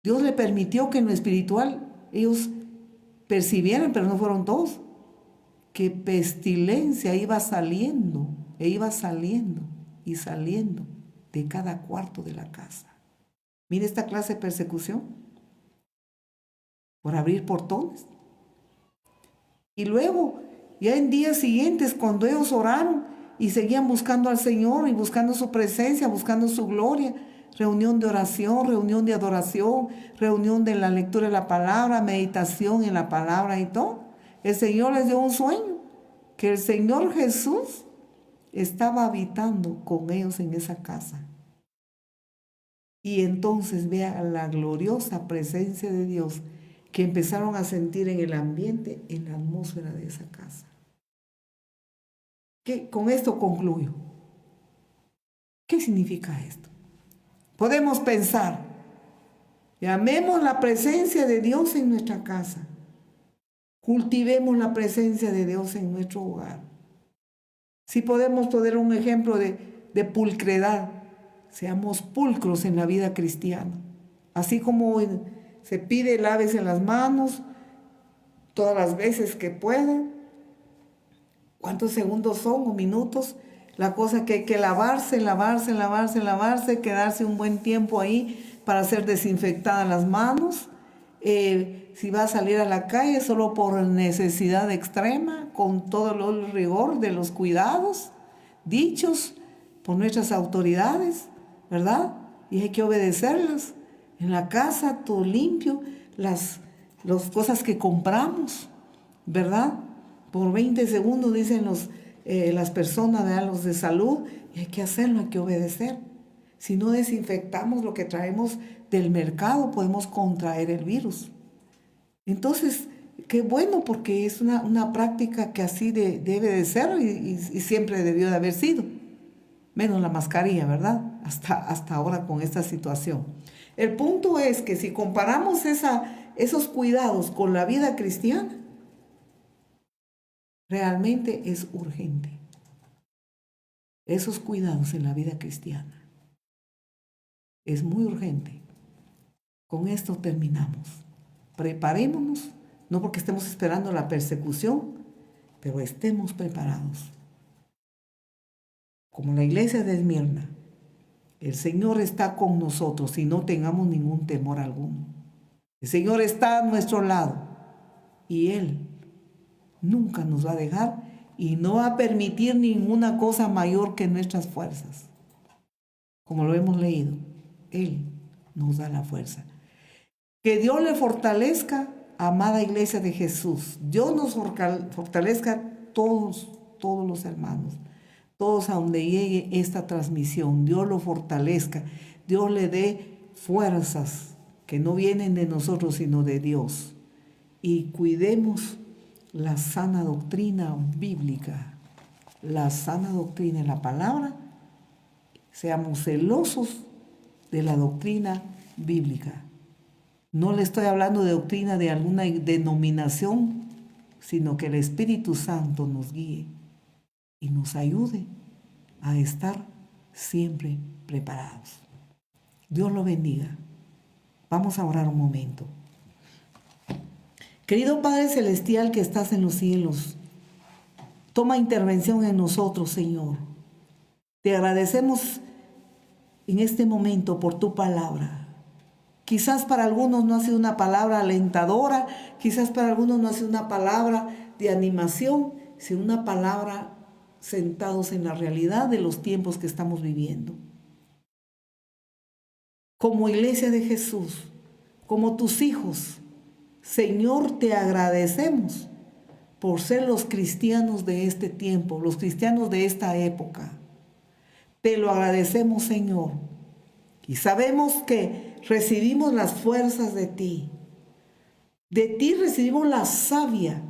A: Dios le permitió que en lo espiritual ellos percibieran, pero no fueron todos, que pestilencia iba saliendo y saliendo de cada cuarto de la casa. Mire esta clase de persecución por abrir portones. Y luego, ya en días siguientes, cuando ellos oraron y seguían buscando al Señor y buscando su presencia, buscando su gloria. Reunión de oración, reunión de adoración, reunión de la lectura de la palabra, meditación en la palabra y todo. El Señor les dio un sueño, que el Señor Jesús estaba habitando con ellos en esa casa. Y entonces vea la gloriosa presencia de Dios que empezaron a sentir en el ambiente, en la atmósfera de esa casa. Con esto concluyo. ¿Qué significa esto? Podemos pensar, llamemos la presencia de Dios en nuestra casa. Cultivemos la presencia de Dios en nuestro hogar. Si podemos poner un ejemplo de pulcredad, seamos pulcros en la vida cristiana. Así como se pide, lávese las manos todas las veces que pueda. ¿Cuántos segundos son o minutos? La cosa que hay que lavarse, quedarse un buen tiempo ahí para ser desinfectadas las manos. Si va a salir a la calle solo por necesidad extrema, con todo el rigor de los cuidados dichos por nuestras autoridades, ¿verdad? Y hay que obedecerlas. En la casa todo limpio, las cosas que compramos, ¿verdad? Por 20 segundos dicen las personas, ¿verdad? Los de salud, y hay que hacerlo, hay que obedecer. Si no desinfectamos lo que traemos del mercado, podemos contraer el virus. Entonces, qué bueno, porque es una práctica que así debe de ser y siempre debió de haber sido. Menos la mascarilla, ¿verdad? Hasta ahora con esta situación. El punto es que si comparamos esos cuidados con la vida cristiana, realmente es urgente. Esos cuidados en la vida cristiana es muy urgente. Con esto terminamos. Preparémonos, no porque estemos esperando la persecución, pero estemos preparados. Como la iglesia de Esmirna, el Señor está con nosotros y no tengamos ningún temor alguno. El Señor está a nuestro lado y Él nunca nos va a dejar y no va a permitir ninguna cosa mayor que nuestras fuerzas. Como lo hemos leído, Él nos da la fuerza. Que Dios le fortalezca, amada iglesia de Jesús. Dios nos fortalezca todos los hermanos. Todos a donde llegue esta transmisión. Dios lo fortalezca. Dios le dé fuerzas que no vienen de nosotros, sino de Dios. Y cuidemos la sana doctrina bíblica. La sana doctrina en la palabra. Seamos celosos de la doctrina bíblica. No le estoy hablando de doctrina de alguna denominación, sino que el Espíritu Santo nos guíe y nos ayude a estar siempre preparados. Dios lo bendiga. Vamos a orar un momento. Querido Padre Celestial que estás en los cielos, toma intervención en nosotros, Señor. Te agradecemos en este momento por tu palabra. Quizás para algunos no ha sido una palabra alentadora, quizás para algunos no ha sido una palabra de animación, sino una palabra sentados en la realidad de los tiempos que estamos viviendo. Como iglesia de Jesús, como tus hijos, Señor, te agradecemos por ser los cristianos de este tiempo, los cristianos de esta época. Te lo agradecemos, Señor. Y sabemos que recibimos las fuerzas de ti. De ti recibimos la savia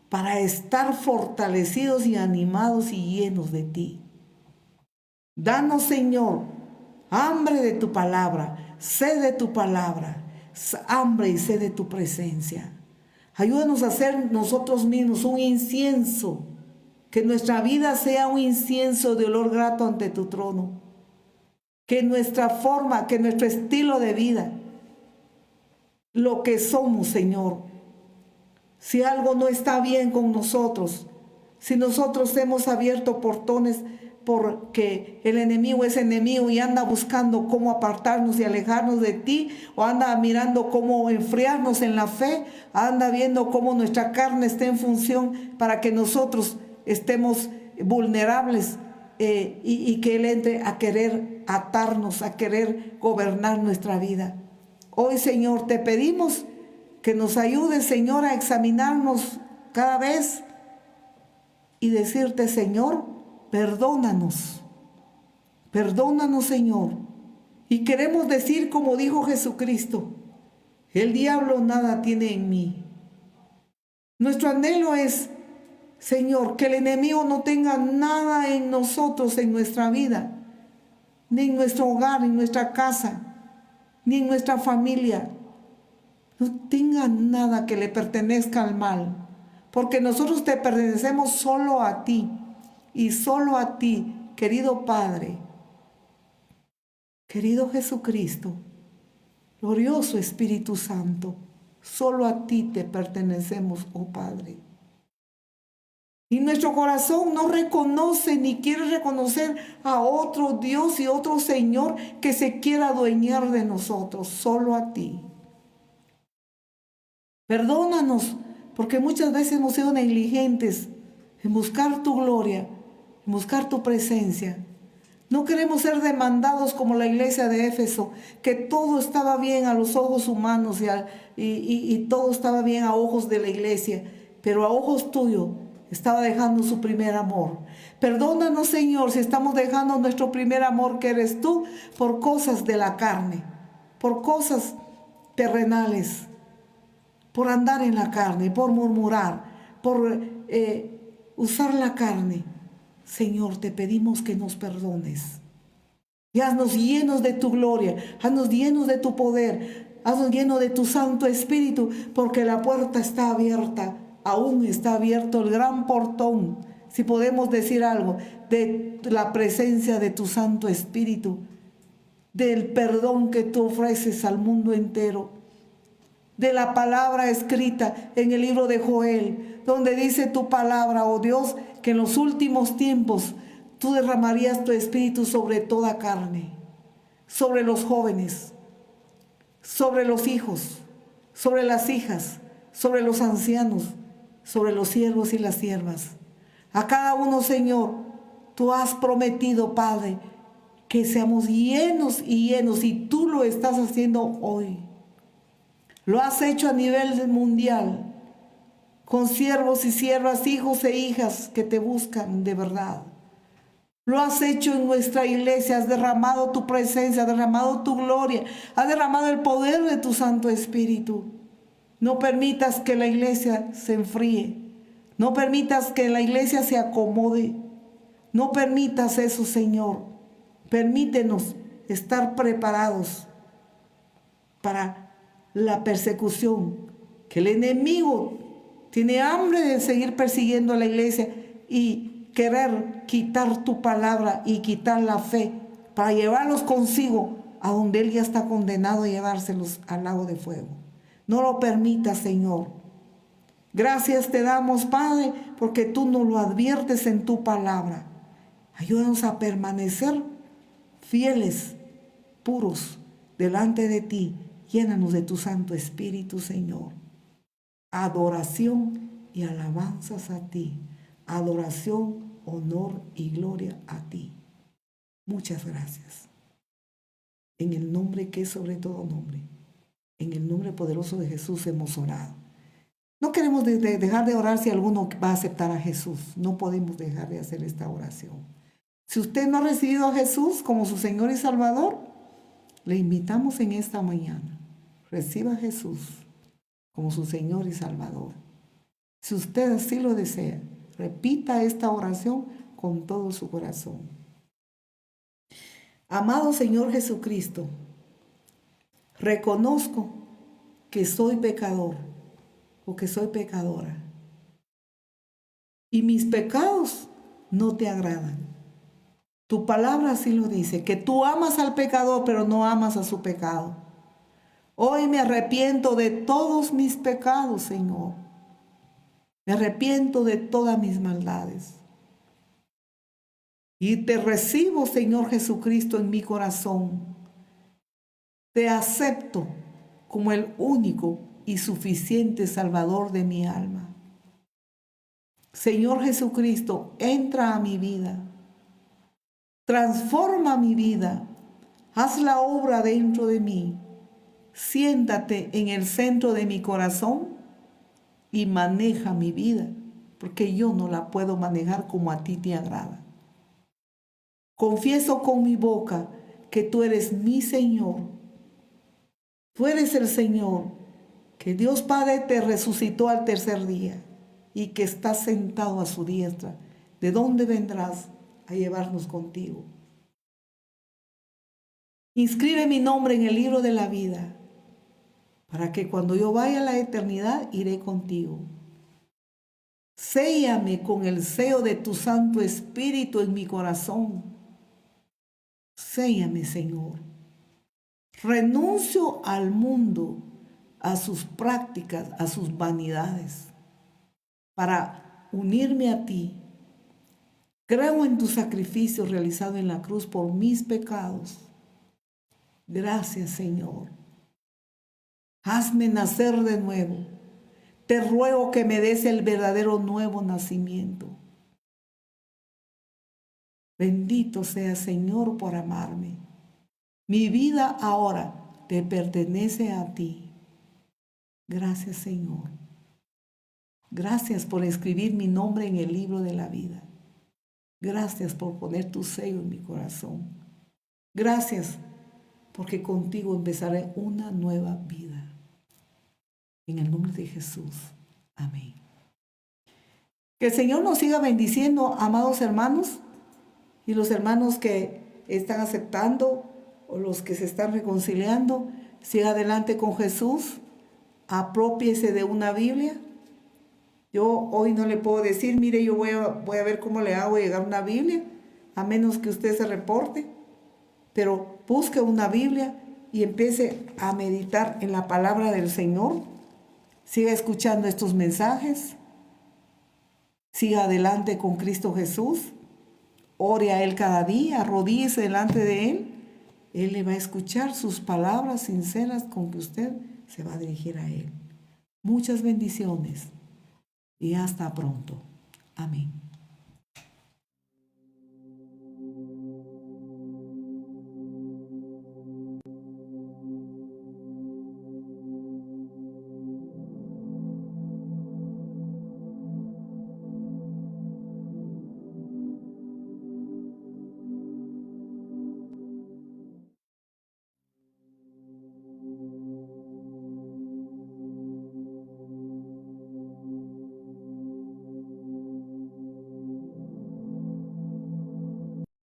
A: para estar fortalecidos y animados y llenos de ti. Danos, Señor, hambre de tu palabra, sed de tu palabra, hambre y sed de tu presencia. Ayúdanos a hacer nosotros mismos un incienso, que nuestra vida sea un incienso de olor grato ante tu trono. Que nuestra forma, que nuestro estilo de vida, lo que somos, Señor, si algo no está bien con nosotros, si nosotros hemos abierto portones porque el enemigo es enemigo y anda buscando cómo apartarnos y alejarnos de ti, o anda mirando cómo enfriarnos en la fe, anda viendo cómo nuestra carne está en función para que nosotros estemos vulnerables, y que Él entre a querer atarnos, a querer gobernar nuestra vida. Hoy, Señor, te pedimos que nos ayudes, Señor, a examinarnos cada vez y decirte, Señor, perdónanos. Perdónanos, Señor. Y queremos decir como dijo Jesucristo, el diablo nada tiene en mí. Nuestro anhelo es, Señor, que el enemigo no tenga nada en nosotros, en nuestra vida, ni en nuestro hogar, ni en nuestra casa, ni en nuestra familia. No tenga nada que le pertenezca al mal, porque nosotros te pertenecemos solo a ti y solo a ti, querido Padre, querido Jesucristo, glorioso Espíritu Santo. Solo a ti te pertenecemos, oh Padre. Y nuestro corazón no reconoce ni quiere reconocer a otro Dios y otro Señor que se quiera adueñar de nosotros, solo a ti. Perdónanos, porque muchas veces hemos sido negligentes en buscar tu gloria, en buscar tu presencia. No queremos ser demandados como la iglesia de Éfeso, que todo estaba bien a los ojos humanos y todo estaba bien a ojos de la iglesia, pero a ojos tuyos estaba dejando su primer amor. Perdónanos, Señor, si estamos dejando nuestro primer amor, que eres tú, por cosas de la carne, por cosas terrenales, por andar en la carne, por murmurar, por usar la carne. Señor, te pedimos que nos perdones. Y haznos llenos de tu gloria, haznos llenos de tu poder, haznos llenos de tu Santo Espíritu, porque la puerta está abierta, aún está abierto el gran portón, si podemos decir algo, de la presencia de tu Santo Espíritu, del perdón que tú ofreces al mundo entero, de la palabra escrita en el libro de Joel, donde dice tu palabra, oh Dios, que en los últimos tiempos tú derramarías tu espíritu sobre toda carne, sobre los jóvenes, sobre los hijos, sobre las hijas, sobre los ancianos, sobre los siervos y las siervas. A cada uno, Señor, tú has prometido, Padre, que seamos llenos y llenos, y tú lo estás haciendo hoy. Lo has hecho a nivel mundial, con siervos y siervas, hijos e hijas que te buscan de verdad. Lo has hecho en nuestra iglesia, has derramado tu presencia, has derramado tu gloria, has derramado el poder de tu Santo Espíritu. No permitas que la iglesia se enfríe, no permitas que la iglesia se acomode, no permitas eso, Señor. Permítenos estar preparados para la persecución, que el enemigo tiene hambre de seguir persiguiendo a la iglesia y querer quitar tu palabra y quitar la fe para llevarlos consigo a donde él ya está condenado a llevárselos al lago de fuego. No lo permitas, Señor. Gracias te damos, Padre, porque tú nos lo adviertes en tu palabra. Ayúdanos a permanecer fieles, puros, delante de ti. Llénanos de tu Santo Espíritu, Señor. Adoración y alabanzas a ti. Adoración, honor y gloria a ti. Muchas gracias. En el nombre que es sobre todo nombre, en el nombre poderoso de Jesús hemos orado. No queremos dejar de orar si alguno va a aceptar a Jesús. No podemos dejar de hacer esta oración. Si usted no ha recibido a Jesús como su Señor y Salvador, le invitamos en esta mañana. Reciba a Jesús como su Señor y Salvador. Si usted así lo desea, repita esta oración con todo su corazón. Amado Señor Jesucristo, reconozco que soy pecador o que soy pecadora, y mis pecados no te agradan. Tu palabra así lo dice, que tú amas al pecador, pero no amas a su pecado. Hoy me arrepiento de todos mis pecados, Señor. Me arrepiento de todas mis maldades. Y te recibo, Señor Jesucristo, en mi corazón. Te acepto como el único y suficiente Salvador de mi alma. Señor Jesucristo, entra a mi vida. Transforma mi vida. Haz la obra dentro de mí. Siéntate en el centro de mi corazón y maneja mi vida, porque yo no la puedo manejar como a ti te agrada. Confieso con mi boca que tú eres mi Señor. Tú eres el Señor, que Dios Padre te resucitó al tercer día y que estás sentado a su diestra. ¿De dónde vendrás a llevarnos contigo? Inscribe mi nombre en el libro de la vida, para que cuando yo vaya a la eternidad iré contigo. Séllame con el sello de tu Santo Espíritu en mi corazón. Séllame, Señor. Renuncio al mundo, a sus prácticas, a sus vanidades, para unirme a ti. Creo en tu sacrificio realizado en la cruz por mis pecados. Gracias, Señor. Hazme nacer de nuevo. Te ruego que me des el verdadero nuevo nacimiento. Bendito sea, Señor, por amarme. Mi vida ahora te pertenece a ti. Gracias, Señor. Gracias por escribir mi nombre en el libro de la vida. Gracias por poner tu sello en mi corazón. Gracias porque contigo empezaré una nueva vida. En el nombre de Jesús. Amén. Que el Señor nos siga bendiciendo, amados hermanos, y los hermanos que están aceptando o los que se están reconciliando, siga adelante con Jesús. Aprópiese de una Biblia. Yo hoy no le puedo decir, mire, yo voy a ver cómo le hago llegar una Biblia, a menos que usted se reporte. Pero busque una Biblia y empiece a meditar en la palabra del Señor. Siga escuchando estos mensajes. Siga adelante con Cristo Jesús. Ore a Él cada día, arrodíllese delante de Él. Él le va a escuchar sus palabras sinceras con que usted se va a dirigir a Él. Muchas bendiciones y hasta pronto. Amén.